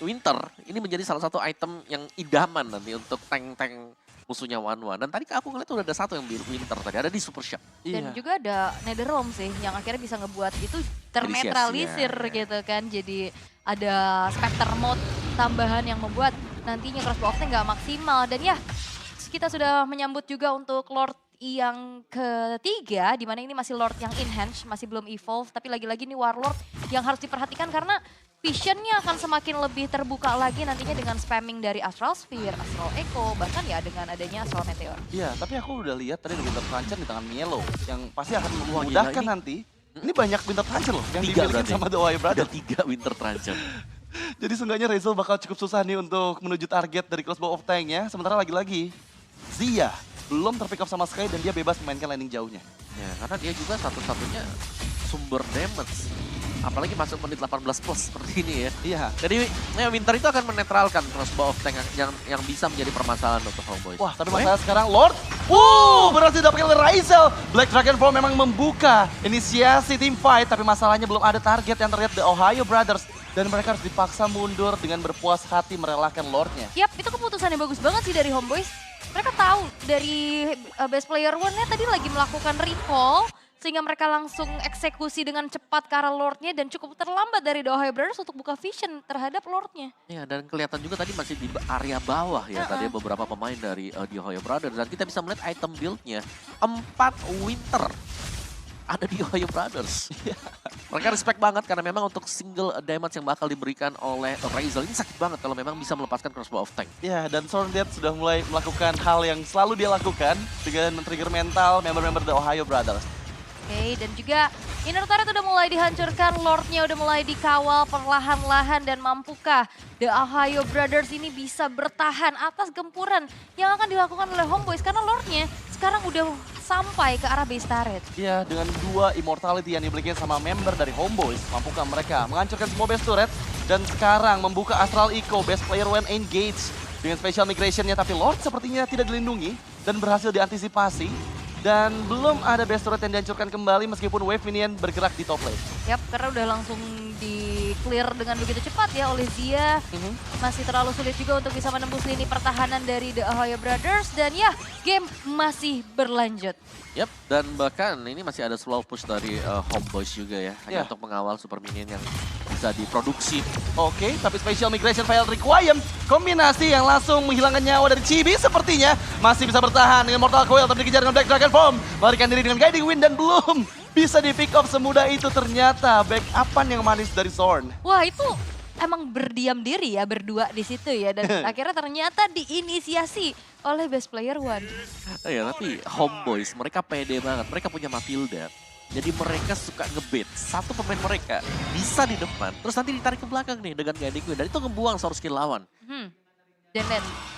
S2: Winter, ini menjadi salah satu item yang idaman nanti untuk tank-tank musuhnya One. Dan tadi aku ngeliat udah ada satu yang biru Winter tadi, ada di Super Shop.
S1: Dan juga ada Netherrealm sih yang akhirnya bisa ngebuat itu ternetralisir gitu kan. Jadi ada Spectre mode tambahan yang membuat nantinya crossbow of tank nggak maksimal. Dan ya kita sudah menyambut juga untuk Lord yang ketiga, di mana ini masih Lord yang enhance, masih belum evolve. Tapi lagi-lagi ini Warlord yang harus diperhatikan karena visionnya akan semakin lebih terbuka lagi nantinya dengan spamming dari Astral Sphere, Astral Echo, bahkan ya dengan adanya Astral Meteor.
S3: Iya, tapi aku udah lihat tadi ada Winter Puncher di tangan Mielo yang pasti akan
S2: Wah,
S3: memudahkan
S2: gila,
S3: nanti. Ini banyak Winter Puncher loh yang
S2: 3
S3: dimiliki
S2: berarti.
S3: sama The Ohio
S2: Ada
S3: Brothers.
S2: 3 Winter Trancher.
S3: Jadi seenggaknya Razel bakal cukup susah nih untuk menuju target dari crossbow of tank-nya. Sementara lagi-lagi Zia belum terpick up sama sekali dan dia bebas memainkan landing jauhnya.
S2: Ya, karena dia juga satu-satunya sumber damage. Apalagi masuk menit 18 plus seperti ini ya.
S3: Iya.
S2: Jadi ya, Winter itu akan menetralkan crossbow of tank yang bisa menjadi permasalahan untuk Homeboyz.
S3: Wah, tapi masalah sekarang Lord. Berhasil didapatkan oleh Razel. Black Dragon Form memang membuka inisiasi team fight. Tapi masalahnya belum ada target yang terlihat The Ohio Brothers. Dan mereka harus dipaksa mundur dengan berpuas hati merelakan Lordnya.
S1: Yap, itu keputusan yang bagus banget sih dari Homeboyz. Mereka tahu dari best player one-nya tadi lagi melakukan recall. Sehingga mereka langsung eksekusi dengan cepat ke arah Lord-nya dan cukup terlambat dari The Ohio Brothers untuk buka vision terhadap Lord-nya.
S2: Ya, dan kelihatan juga tadi masih di area bawah ya. Tadi beberapa pemain dari The Ohio Brothers. Dan kita bisa melihat item build-nya. 4 Winter ada di Ohio Brothers. Mereka respect banget karena memang untuk single damage yang bakal diberikan oleh Razel ini sakit banget kalau memang bisa melepaskan crossbow of tank.
S3: Ya, dan Sorndet sudah mulai melakukan hal yang selalu dia lakukan dengan men-trigger mental member-member The Ohio Brothers.
S1: Oke, dan juga inner turret udah mulai dihancurkan, Lord-nya udah mulai dikawal perlahan-lahan dan mampukah The Ohio Brothers ini bisa bertahan atas gempuran yang akan dilakukan oleh Homeboyz karena Lord-nya sekarang udah sampai ke arah base turret.
S3: Ya, dengan 2 immortality yang dimiliki sama member dari Homeboyz, mampukah mereka menghancurkan semua base turret dan sekarang membuka Astral Echo, best player when engage dengan special migration-nya, tapi Lord sepertinya tidak dilindungi dan berhasil diantisipasi. Dan belum ada base turret yang dihancurkan kembali meskipun wave minion bergerak di top lane.
S1: Yap, karena udah langsung di clear dengan begitu cepat ya oleh Zia. Masih terlalu sulit juga untuk bisa menembus lini pertahanan dari The Ohio Brothers. Dan ya, game masih berlanjut.
S2: Yap, dan bahkan ini masih ada slow push dari Homeboyz juga ya. Hanya
S3: Ya.
S2: untuk mengawal super minion yang bisa diproduksi.
S3: Oke, tapi special migration file requiem. Kombinasi yang langsung menghilangkan nyawa dari Chibi sepertinya masih bisa bertahan dengan Mortal Coil tapi dikejar dengan Black Dragon Form. Melarikan diri dengan Guiding Wind dan belum bisa di pick up semudah itu ternyata backupan yang manis dari Zorn.
S1: Wah, itu emang berdiam diri ya berdua di situ ya. Dan akhirnya ternyata diinisiasi oleh best player one.
S2: Ya, tapi Homeboyz mereka pede banget. Mereka punya Matilda. Jadi mereka suka ngebait. Satu pemain mereka bisa di depan, terus nanti ditarik ke belakang nih dengan Guiding Wind. Dan itu ngebuang source skill lawan.
S1: Dan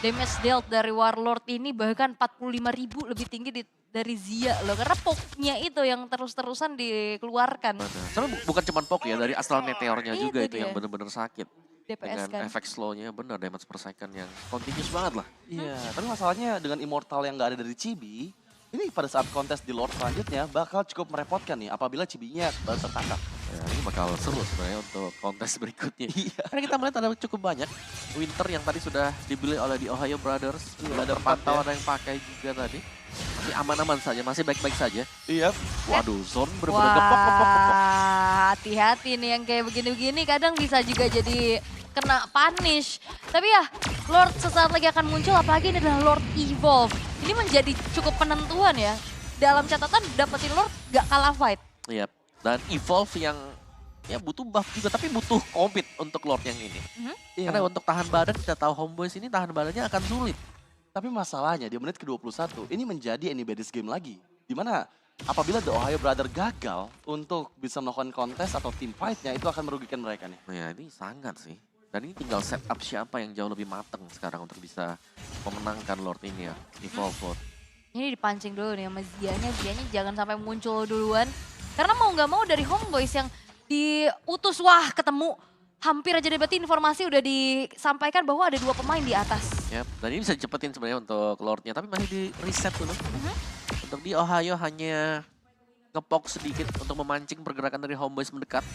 S1: damage dealt dari Warlord ini bahkan 45.000 lebih tinggi dari Zia loh. Karena poknya itu yang terus-terusan dikeluarkan.
S2: Tapi bukan cuma pok ya, dari Astral Meteornya
S1: Itu
S2: juga itu
S1: dia.
S2: yang bener-bener sakit.
S1: DPS
S2: Dengan
S1: kan.
S2: efek slow-nya bener, damage per second yang continuous banget lah.
S3: Iya, tapi masalahnya dengan immortal yang nggak ada dari Chibi, ini pada saat kontes di Lord selanjutnya bakal cukup merepotkan nih apabila Chibinya baru tertangkap.
S2: Ya, ini bakal seru sebenarnya untuk kontes berikutnya.
S3: Iya.
S2: Karena kita melihat ada cukup banyak Winter yang tadi sudah dibeli oleh The Ohio Brothers.
S3: Iya, ada
S2: terpantau
S3: 4 ya.
S2: ada yang pakai juga tadi. Masih aman-aman saja, masih baik-baik saja.
S3: Iya.
S2: Waduh, Zone bener-bener gepok.
S1: Wah, hati-hati nih yang kayak begini-begini kadang bisa juga jadi kena punish. Tapi ya, Lord sesaat lagi akan muncul, apalagi ini adalah Lord Evolve. Ini menjadi cukup penentuan ya. Dalam catatan dapetin Lord gak kalah fight.
S2: Iya, dan Evolve yang ya butuh buff juga, tapi butuh commit untuk Lord yang ini.
S3: Iya.
S2: Karena untuk tahan badan, kita tahu Homeboyz ini tahan badannya akan sulit.
S3: Tapi masalahnya di menit ke-21 ini menjadi anybody's game lagi. Dimana apabila The Ohio Brother gagal untuk bisa melakukan kontes atau team fight-nya, itu akan merugikan mereka nih.
S2: Ya ini sangat sih. Dan ini tinggal setup siapa yang jauh lebih mateng sekarang untuk bisa memenangkan Lord ini ya, Evolve.
S1: Ini dipancing dulu nih sama Zianya jangan sampai muncul duluan. Karena mau nggak mau dari Homeboys yang diutus, wah ketemu. Hampir aja berarti informasi udah disampaikan bahwa ada 2 pemain di atas.
S2: Yap, dan ini bisa dicepetin sebenarnya untuk Lordnya, tapi masih di reset dulu. Untuk di Ohio hanya ngepok sedikit untuk memancing pergerakan dari Homeboys mendekat.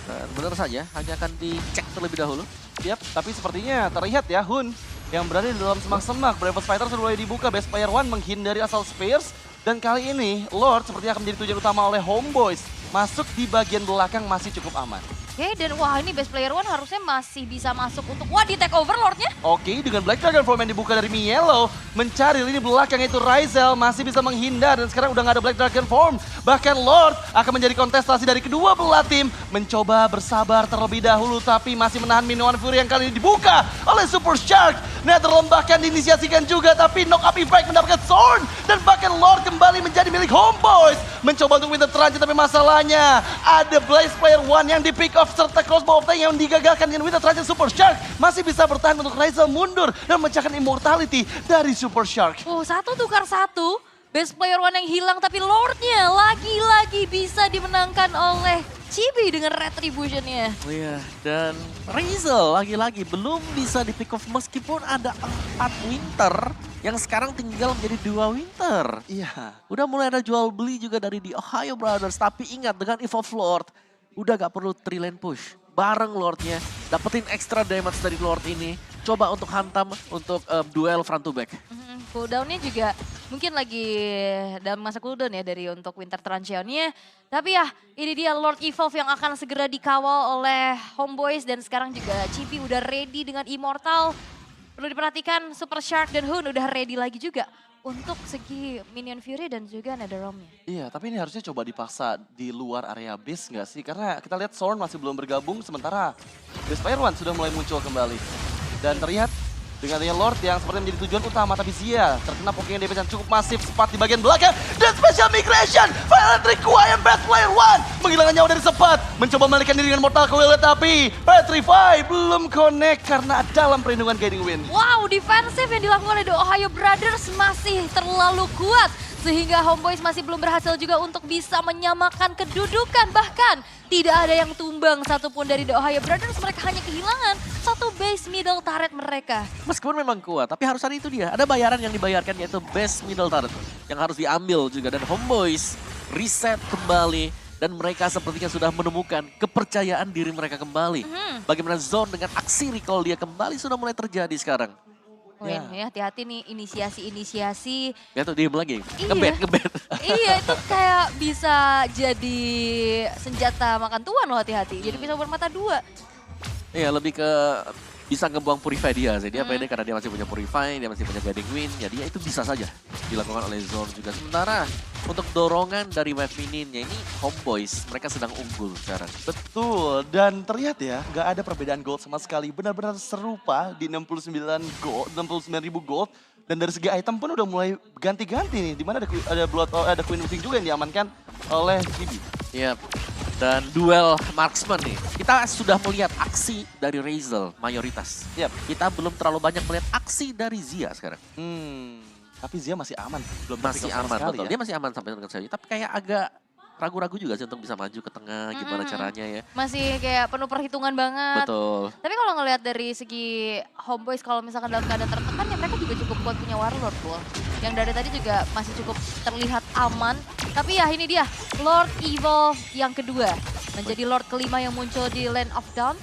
S2: Dan benar saja, hanya akan dicek terlebih dahulu.
S3: Yap, tapi sepertinya terlihat ya Hun yang berada di dalam semak-semak. Bravos Fighter sudah mulai dibuka, Best Player One menghindari Assault Spears. Dan kali ini Lord sepertinya akan menjadi tujuan utama oleh Homeboys. Masuk di bagian belakang masih cukup aman.
S1: Oke, dan wah ini Best Player One harusnya masih bisa masuk untuk, wah di take over Lordnya.
S3: Oke, dengan Black Dragon Form yang dibuka dari Mielo, mencari lini belakang itu Ryzel masih bisa menghindar dan sekarang udah nggak ada Black Dragon Form. Bahkan Lord akan menjadi kontestasi dari kedua belah tim, mencoba bersabar terlebih dahulu tapi masih menahan Minion Fury yang kali ini dibuka oleh Super Shark. Netherrealm bahkan diinisiasikan juga tapi knock up effect mendapatkan Zorn dan bahkan Lord kembali menjadi milik Homeboys. Mencoba untuk Winter Transit tapi masalahnya ada Blaze Player One yang di pick off serta crossbow of tank yang digagalkan dengan Winter Transit. Super Shark masih bisa bertahan untuk Ryzel mundur dan memecahkan immortality dari Super Shark.
S1: Satu tukar satu. Best Player One yang hilang tapi Lordnya lagi-lagi bisa dimenangkan oleh Chibi dengan Retribution-nya.
S2: Oh iya, dan Ryzel lagi-lagi belum bisa di pick off meskipun ada 4 Winter yang sekarang tinggal menjadi 2 Winter.
S3: Iya.
S2: Udah mulai ada jual beli juga dari The Ohio Brothers, tapi ingat dengan Evolve Lord, udah gak perlu 3 lane push. Bareng Lordnya, dapetin extra damage dari Lord ini, coba untuk hantam untuk duel front to back.
S1: Cooldown-nya juga mungkin lagi dalam masa cooldown ya dari untuk Winter Transion-nya. Tapi ya ini dia Lord Evolve yang akan segera dikawal oleh Homeboys dan sekarang juga Chibi udah ready dengan Immortal. Perlu diperhatikan Super Shark dan Hun udah ready lagi juga untuk segi Minion Fury dan juga Netherrealm-nya.
S3: Iya, tapi ini harusnya coba dipaksa di luar area base nggak sih? Karena kita lihat Zorn masih belum bergabung, sementara Best Player One sudah mulai muncul kembali. Dan terlihat dengan adanya Lord yang sepertinya menjadi tujuan utama, tapi Zia terkena poking damage yang cukup masif sepat di bagian belakang. Dan Special Migration, Violent Requiem Best Player One menghilangkan nyawa dari sepat. Mencoba melarikan diri dengan Mortal Coil, tapi Petrify belum connect karena dalam perlindungan Guiding Wind.
S1: Wow, defensif yang dilakukan oleh The Ohio Brothers masih terlalu kuat. Sehingga Homeboys masih belum berhasil juga untuk bisa menyamakan kedudukan. Bahkan tidak ada yang tumbang satupun dari The Ohio Brothers. Mereka hanya kehilangan satu base middle turret mereka.
S2: Meskipun memang kuat, tapi harus ada itu dia. Ada bayaran yang dibayarkan yaitu best middle turret yang harus diambil juga. Dan Homeboys reset kembali dan mereka sepertinya sudah menemukan kepercayaan diri mereka kembali. Bagaimana Zone dengan aksi recall dia kembali sudah mulai terjadi sekarang.
S1: Ya, hati-hati nih inisiasi-inisiasi.
S2: Ya tuh diem lagi,
S1: Iya.
S2: ngebet.
S1: Iya itu kayak bisa jadi senjata makan tuan loh, hati-hati. Jadi bisa bermata dua.
S2: Iya, lebih ke bisa ngebuang Purify dia sih. Dia pede karena dia masih punya Purify, dia masih punya Guiding Wind. Jadi ya itu bisa saja dilakukan oleh Zone juga. Sementara untuk dorongan dari Wave Mininnya ini Homeboys, mereka sedang unggul sekarang.
S3: Betul, dan terlihat ya nggak ada perbedaan gold sama sekali. Benar-benar serupa di 69.000 gold. Dan dari segi item pun udah mulai ganti-ganti nih. Dimana ada Queen Wing juga yang diamankan oleh Chibi.
S2: Iya. Dan duel marksman nih. Kita sudah melihat aksi dari Ryzel mayoritas.
S3: Yap.
S2: Kita belum terlalu banyak melihat aksi dari Zia sekarang.
S3: Tapi Zia masih aman. Belum
S2: Masih aman, betul.
S3: ya.
S2: Dia masih aman sampai dengan saya. Tapi kayak agak ragu-ragu juga sih untuk bisa maju ke tengah, gimana caranya ya.
S1: Masih kayak penuh perhitungan banget.
S2: Betul.
S1: Tapi kalau ngelihat dari segi Homeboys, kalau misalkan dalam keadaan tertekan ya mereka juga cukup kuat punya Warlord loh. Yang dari tadi juga masih cukup terlihat aman. Tapi ya ini dia, Lord Evolve yang kedua. Menjadi Lord kelima yang muncul di Land of Dawn.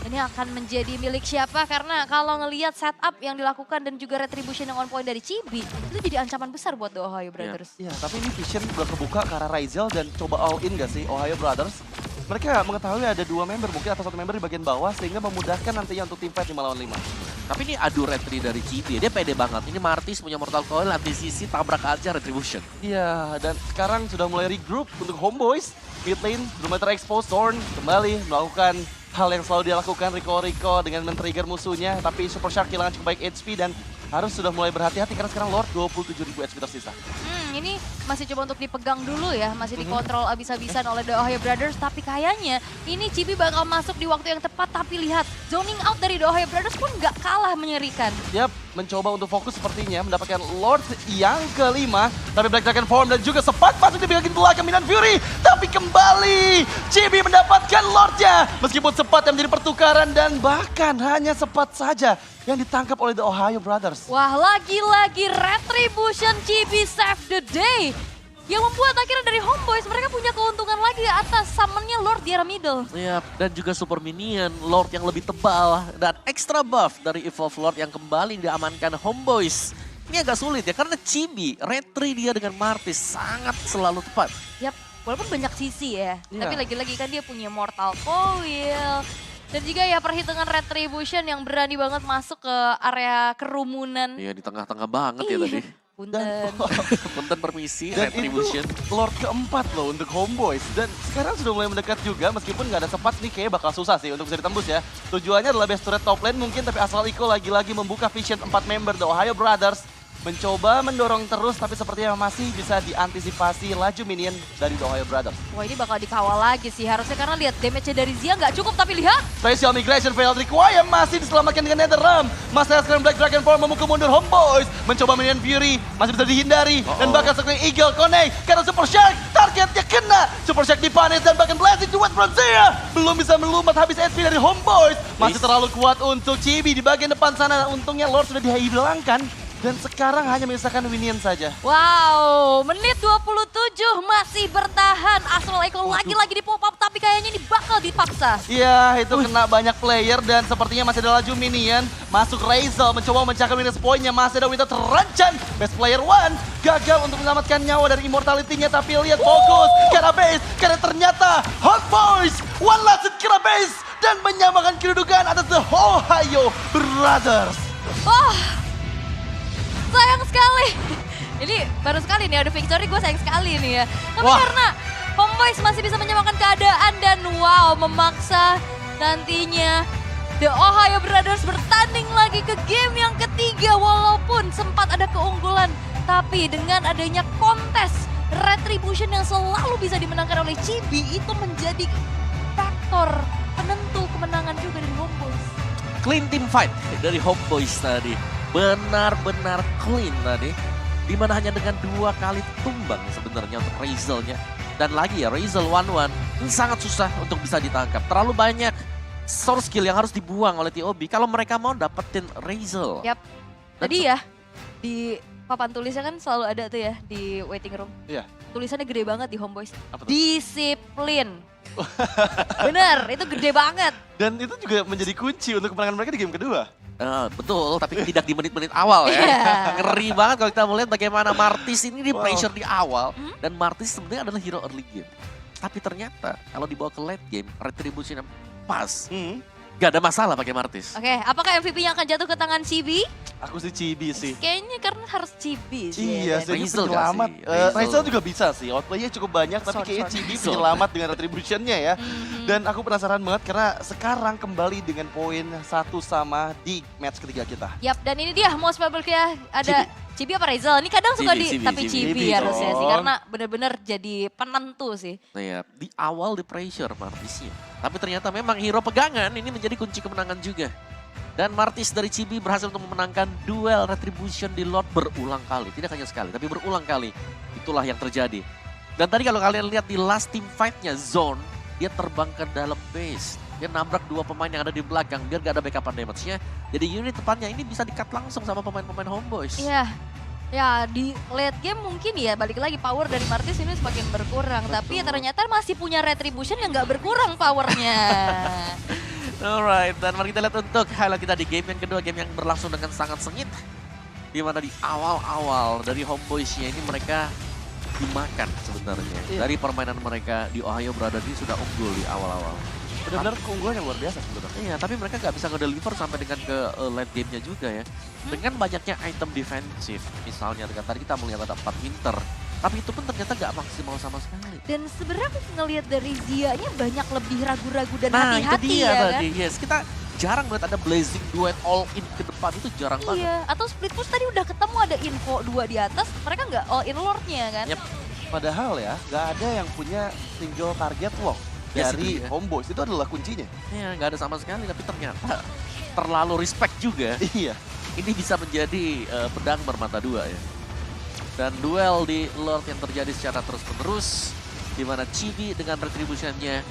S1: Ini akan menjadi milik siapa? Karena kalau ngelihat setup yang dilakukan dan juga retribution yang on point dari Chibi, itu jadi ancaman besar buat The Ohio Brothers.
S3: Iya, tapi ini vision udah kebuka ke arah Ryzel dan coba all in gak sih Ohio Brothers? Mereka mengetahui ada 2 member, mungkin atau 1 member di bagian bawah sehingga memudahkan nantinya untuk tim fight 5 lawan 5.
S2: Tapi ini adu retri dari Chibi, dia pede banget. Ini Martis punya Mortal Coil, nanti sisi tabrak aja Retribution.
S3: Iya, dan sekarang sudah mulai regroup untuk Homeboys. Mid lane belum terekspos, Zorn kembali melakukan hal yang selalu dia lakukan, Rico dengan men-trigger musuhnya. Tapi Super Shark kehilangan cukup baik HP dan harus sudah mulai berhati-hati karena sekarang Lord 27.000 HP tersisa.
S1: Ini masih coba untuk dipegang dulu ya, masih dikontrol abis-abisan oleh The Ohio Brothers, tapi kayaknya ini Chibi bakal masuk di waktu yang tepat, tapi lihat zoning out dari The Ohio Brothers pun nggak kalah mengerikan.
S3: Yap, mencoba untuk fokus sepertinya mendapatkan Lord yang kelima, tapi Black Dragon Form dan juga sempat masuk di bagian belakang Minan Fury, tapi kembali Chibi mendapatkan Lordnya, meskipun sempat yang menjadi pertukaran dan bahkan hanya sempat saja yang ditangkap oleh The Ohio Brothers.
S1: Wah, lagi-lagi Retribution Chibi save the day. Yang membuat akhirnya dari Homeboys mereka punya keuntungan lagi atas summonnya Lord di area middle.
S2: Iya, dan juga super minion, Lord yang lebih tebal, dan extra buff dari Evolve Lord yang kembali diamankan Homeboys. Ini agak sulit ya, karena Chibi, retri dia dengan Martis sangat selalu tepat.
S1: Yap, walaupun banyak sisi ya,
S3: Iya.
S1: tapi lagi-lagi kan dia punya Mortal Coil. Dan juga ya perhitungan Retribution yang berani banget masuk ke area kerumunan.
S2: Iya, di tengah-tengah banget ya tadi.
S1: Punten.
S2: Punten permisi,
S3: Dan
S2: Retribution.
S3: itu Lord keempat loh untuk Homeboys. Dan sekarang sudah mulai mendekat juga, meskipun nggak ada sempat nih kayaknya bakal susah sih untuk bisa ditembus ya. Tujuannya adalah best turret top lane mungkin, tapi asal Iko lagi-lagi membuka vision 4 member The Ohio Brothers. Mencoba mendorong terus, tapi sepertinya masih bisa diantisipasi laju minion dari The Ohio Brothers.
S1: Wah, ini bakal dikawal lagi sih harusnya, karena lihat damage-nya dari Zia nggak cukup, tapi lihat.
S3: Special Migration Failed Require masih diselamatkan dengan Nether Realm. Masalah sekarang Black Dragon Form memukul mundur Homeboys. Mencoba minion Fury, masih bisa dihindari. Dan bahkan sekarang Eagle connect karena Super Shark. Targetnya kena. Super Shark dipanis dan bahkan Blessing to Wet Frontier. Belum bisa melumat habis HP dari Homeboys. Masih terlalu kuat untuk Chibi di bagian depan sana. Untungnya Lord sudah dihilangkan. Dan sekarang hanya menyisakan minion saja.
S1: Wow, menit 27 masih bertahan. Astral Echo lagi-lagi di pop up, tapi kayaknya ini bakal dipaksa.
S3: Iya, itu kena banyak player dan sepertinya masih ada laju minion. Masuk Razel mencoba memecahkan minus poinnya. Masih ada Winter terancam. Best player one gagal untuk menyelamatkan nyawa dari immortality-nya. Tapi lihat fokus, kena base. Karena ternyata Hot Boys one last kena base. Dan menyamakan kedudukan atas The Ohio Brothers.
S1: Wah, sayang sekali. Ini baru sekali nih ada victory, gue sayang sekali nih ya. Tapi
S3: Wah.
S1: karena Homeboys masih bisa menyamakan keadaan dan wow, memaksa nantinya The Ohio Brothers bertanding lagi ke game yang ketiga. Walaupun sempat ada keunggulan, tapi dengan adanya kontes Retribution yang selalu bisa dimenangkan oleh Chibi, itu menjadi faktor penentu kemenangan juga dari Homeboys.
S2: Clean team fight dari Homeboys tadi. Benar-benar clean tadi. Dimana hanya dengan 2 kali tumbang sebenarnya untuk Razel-nya. Dan lagi ya, Razel 1-1 ini sangat susah untuk bisa ditangkap. Terlalu banyak source skill yang harus dibuang oleh TOB kalau mereka mau dapetin Razel.
S1: Yap. Tadi ya, di papan tulisnya kan selalu ada tuh ya di waiting room.
S3: Iya.
S1: Tulisannya gede banget di Homeboys.
S3: Apa tuh?
S1: Disiplin. Bener, itu gede banget.
S3: Dan itu juga menjadi kunci untuk kemenangan mereka di game kedua.
S2: Betul, tapi tidak di menit-menit awal ya.
S1: Iya.
S2: Ngeri banget kalau kita melihat bagaimana Martis ini di
S3: Wow.
S2: pressure di awal. Dan Martis sebenarnya adalah hero early game. Tapi ternyata kalau dibawa ke late game, Retribution yang pas. Gak ada masalah pakai Martis.
S1: Oke, apakah MVP-nya akan jatuh ke tangan Chibi?
S3: Aku sih Chibi sih.
S1: Kayaknya karena harus Chibi sih.
S3: Iya
S1: ya
S3: sih,
S1: kan?
S2: Razel nggak
S3: penyelamat.
S2: sih? Razel.
S3: Razel juga bisa sih, outplay-nya cukup banyak, tapi
S1: Sword,
S3: kayaknya
S1: sword.
S3: Chibi
S2: Sword.
S3: penyelamat dengan retribution-nya ya.
S1: Mhm.
S3: Dan aku penasaran banget karena sekarang kembali dengan poin 1 sama di match ketiga kita.
S1: Yap, dan ini dia most probable ya ada Chibi apa Razel? Ini kadang suka
S2: Chibi,
S1: tapi
S2: Chibi.
S1: Chibi harusnya sih,
S3: dong.
S1: karena bener-bener jadi penentu sih.
S2: Nah ya, di awal di pressure Martisnya. Tapi ternyata memang hero pegangan ini menjadi kunci kemenangan juga. Dan Martis dari Chibi berhasil untuk memenangkan duel Retribution di Lord berulang kali. Tidak hanya sekali, tapi berulang kali. Itulah yang terjadi. Dan tadi kalau kalian lihat di last team fight-nya, Zone, dia terbang ke dalam base. Dia nabrak 2 pemain yang ada di belakang biar gak ada backupan damage-nya. Jadi unit depannya ini bisa di-cut langsung sama pemain-pemain Homeboys.
S1: Iya. Ya di late game mungkin ya balik lagi power dari Martis ini semakin berkurang. Tapi ternyata masih punya Retribution yang nggak berkurang powernya.
S2: Alright, dan mari kita lihat untuk highlight kita di game yang kedua, game yang berlangsung dengan sangat sengit. Di mana di awal-awal dari Homeboys-nya ini mereka dimakan sebenarnya.
S3: Iya.
S2: Dari permainan mereka di Ohio Brothers ini sudah unggul di awal-awal.
S3: Benar-benar keunggulan yang luar biasa sebenarnya.
S2: Iya, tapi mereka nggak bisa ngedeliver sampai dengan ke late game-nya juga ya. Dengan banyaknya item defensif, misalnya dengan tadi kita melihat ada 4 Winter. Tapi itu pun ternyata nggak maksimal sama sekali.
S1: Dan sebenarnya aku ngelihat dari Zia-nya banyak lebih ragu-ragu dan
S2: Nah, itu
S1: hati-hati
S2: dia
S1: ya kan.
S2: tadi. Yes, kita jarang melihat ada Blazing Duet all in ke depan, itu jarang banget.
S1: Iya, atau split push tadi udah ketemu ada info 2 di atas, mereka nggak all in lord-nya kan.
S2: Yep.
S3: Padahal ya, nggak ada yang punya single target lock
S2: Yes,
S3: dari
S2: itu dia.
S3: Homeboyz. Itu adalah kuncinya.
S2: Ya nggak ada sama sekali, tapi ternyata terlalu respect juga.
S3: Iya.
S2: Ini bisa menjadi pedang bermata dua ya. Dan duel di Lord yang terjadi secara terus-menerus, di mana Chibi dengan retribution-nya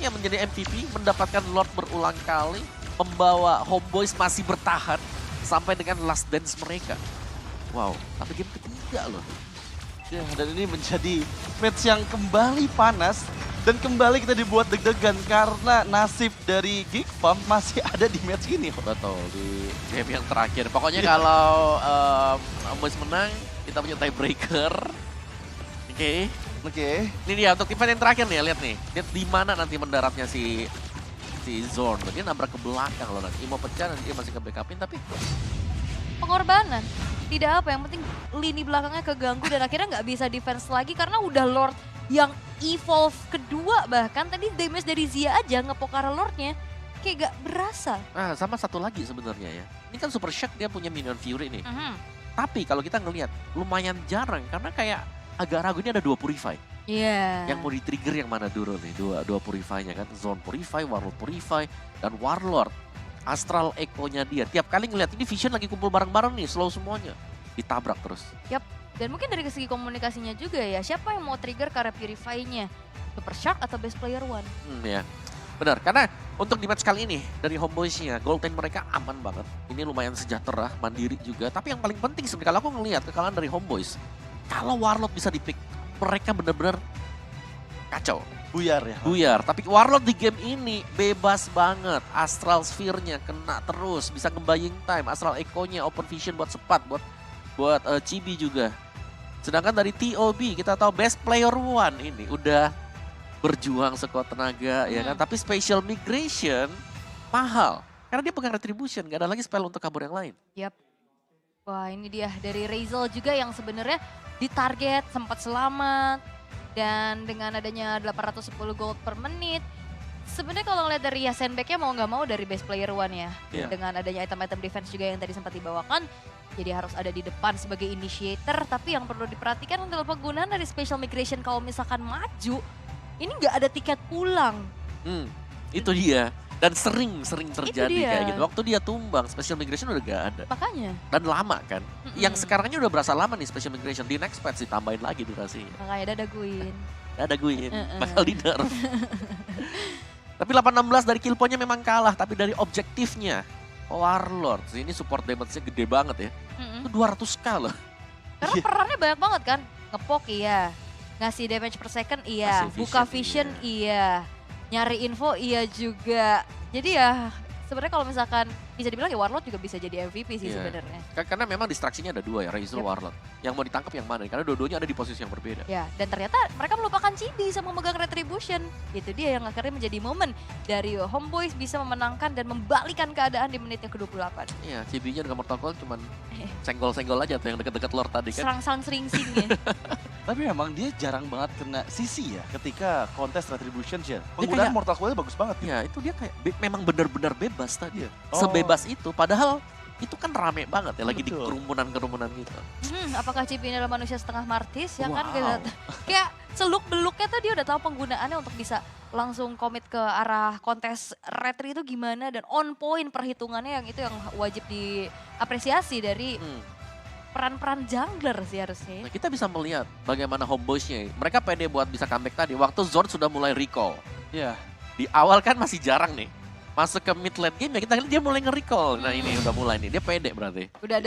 S2: ya menjadi MVP, mendapatkan Lord berulang kali, membawa Homeboyz masih bertahan sampai dengan last dance mereka. Wow, tapi game ketiga loh.
S3: Ya, dan ini menjadi match yang kembali panas dan kembali kita dibuat deg-degan karena nasib dari Geek Farm masih ada di match ini.
S2: Betul, di game yang terakhir. Pokoknya kalau Homeboyz menang, kita punya tiebreaker. Oke.
S3: Oke.
S2: Ini dia untuk event yang terakhir nih, lihat nih. Lihat di mana nanti mendaratnya si Zorn. Dia nabrak ke belakang loh nanti. Mau pecah dan dia masih ke-backupin tapi
S1: Pengorbanan. Tidak apa, yang penting lini belakangnya keganggu dan akhirnya nggak bisa defense lagi karena udah Lord yang evolve kedua, bahkan tadi damage dari Zia aja ngepokar Lordnya kayak gak berasa.
S2: nah, sama satu lagi sebenarnya ya. Ini kan Super Shock dia punya Minion Fury nih. Tapi kalau kita ngelihat lumayan jarang karena kayak agak ragu ini ada 2 Purify.
S1: Iya.
S2: Yang mau di-trigger yang mana dulu nih? Dua Purify-nya kan. Zone Purify, Warlord Purify, dan Warlord. Astral Echo-nya dia. Tiap kali ngeliat ini Vision lagi kumpul bareng-bareng nih, slow semuanya. Ditabrak terus.
S1: Yap. Dan mungkin dari segi komunikasinya juga ya, siapa yang mau trigger karena Purify-nya? Super Shark atau Best Player One?
S2: Ya, benar. Karena untuk di match kali ini, dari Homeboyz-nya, gold lane mereka aman banget. Ini lumayan sejahtera, mandiri juga. Tapi yang paling penting sebenarnya, kalau aku ngelihat kekalahan dari Homeboyz, kalau Warlord bisa di-pick, mereka bener-bener kacau.
S3: Buyar ya.
S2: Buyar, tapi Warlord di game ini bebas banget. Astral Sphere-nya kena terus, bisa nge-buying time. Astral Echo-nya, Open Vision buat Sepat, buat Chibi juga. Sedangkan dari TOB, kita tahu Best Player One ini udah berjuang sekuat tenaga, ya kan. Tapi Special Migration mahal. Karena dia pegang Retribution, gak ada lagi spell untuk kabur yang lain.
S1: Yap. Wah, ini dia dari Razel juga yang sebenarnya ditarget, sempat selamat. Dan dengan adanya 810 gold per menit, sebenarnya kalau ngeliat dari Yasenbek-nya mau nggak mau dari Best Player One ya.
S2: Iya.
S1: Dengan adanya item-item defense juga yang tadi sempat dibawakan, jadi harus ada di depan sebagai initiator. Tapi yang perlu diperhatikan adalah penggunaan dari Special Migration kalau misalkan maju, ini nggak ada tiket pulang.
S2: Itu dia. Dan sering terjadi
S1: dia.
S2: kayak gitu. Waktu dia tumbang, Special Migration udah gak ada.
S1: Makanya.
S2: Dan lama kan. Yang sekarangnya udah berasa lama nih Special Migration. Di next patch ditambahin lagi durasinya.
S1: Makanya ada Guin.
S2: Ada Guin, bakal di nerf. Tapi 8-16 dari kill point-nya memang kalah. Tapi dari objektifnya, Warlord. Ini support damage-nya gede banget ya. Itu 200k loh.
S1: Karena perannya banyak banget kan. Ngepok iya. Ngasih damage per second iya.
S2: Ngasih
S1: Buka
S2: vision,
S1: vision iya. Nyari info iya juga. Jadi ya sebenarnya kalau misalkan bisa dibilang ya Warlord juga bisa jadi MVP sih
S2: Iya.
S1: sebenarnya.
S2: Karena memang distraksinya ada dua ya, Razel,
S1: Yep.
S2: Warlord. Yang mau ditangkap yang mana? Karena dua-duanya ada di posisi yang berbeda.
S1: Ya, dan ternyata mereka melupakan Chibi sama memegang Retribution. Itu dia yang akhirnya menjadi momen dari Homeboyz bisa memenangkan dan membalikan keadaan di menit yang ke-28.
S2: Iya, CB-nya dengan Mortal Kombat cuman senggol-senggol aja tuh yang deket-deket Lord tadi kan.
S1: Serang-serang sering-sing ya.
S3: Tapi memang dia jarang banget kena sisi ya ketika kontes Retribution ya. Penggunaan
S2: kayak-
S3: Mortal Kombat bagus banget.
S2: Iya, itu dia kayak memang benar-benar bebas tadi.
S3: Oh.
S2: Sebebas itu, padahal itu kan rame banget ya, lagi di
S3: Betul.
S2: kerumunan-kerumunan gitu.
S1: Apakah Chibi ini adalah manusia setengah martis? Ya kan
S2: Wow.
S1: kayak seluk-beluknya tuh dia udah tahu penggunaannya untuk bisa langsung komit ke arah kontes retri itu gimana dan on point perhitungannya yang itu yang wajib diapresiasi dari peran-peran jungler sih harusnya.
S2: Nah, kita bisa melihat bagaimana Homeboyz-nya. Mereka pede buat bisa comeback tadi. Waktu Zord sudah mulai recall.
S3: Iya.
S2: Di awal kan masih jarang nih. Masuk ke mid late game ya kita lihat dia mulai nge-recall. Nah ini udah mulai nih, dia pede berarti.
S1: Udah ada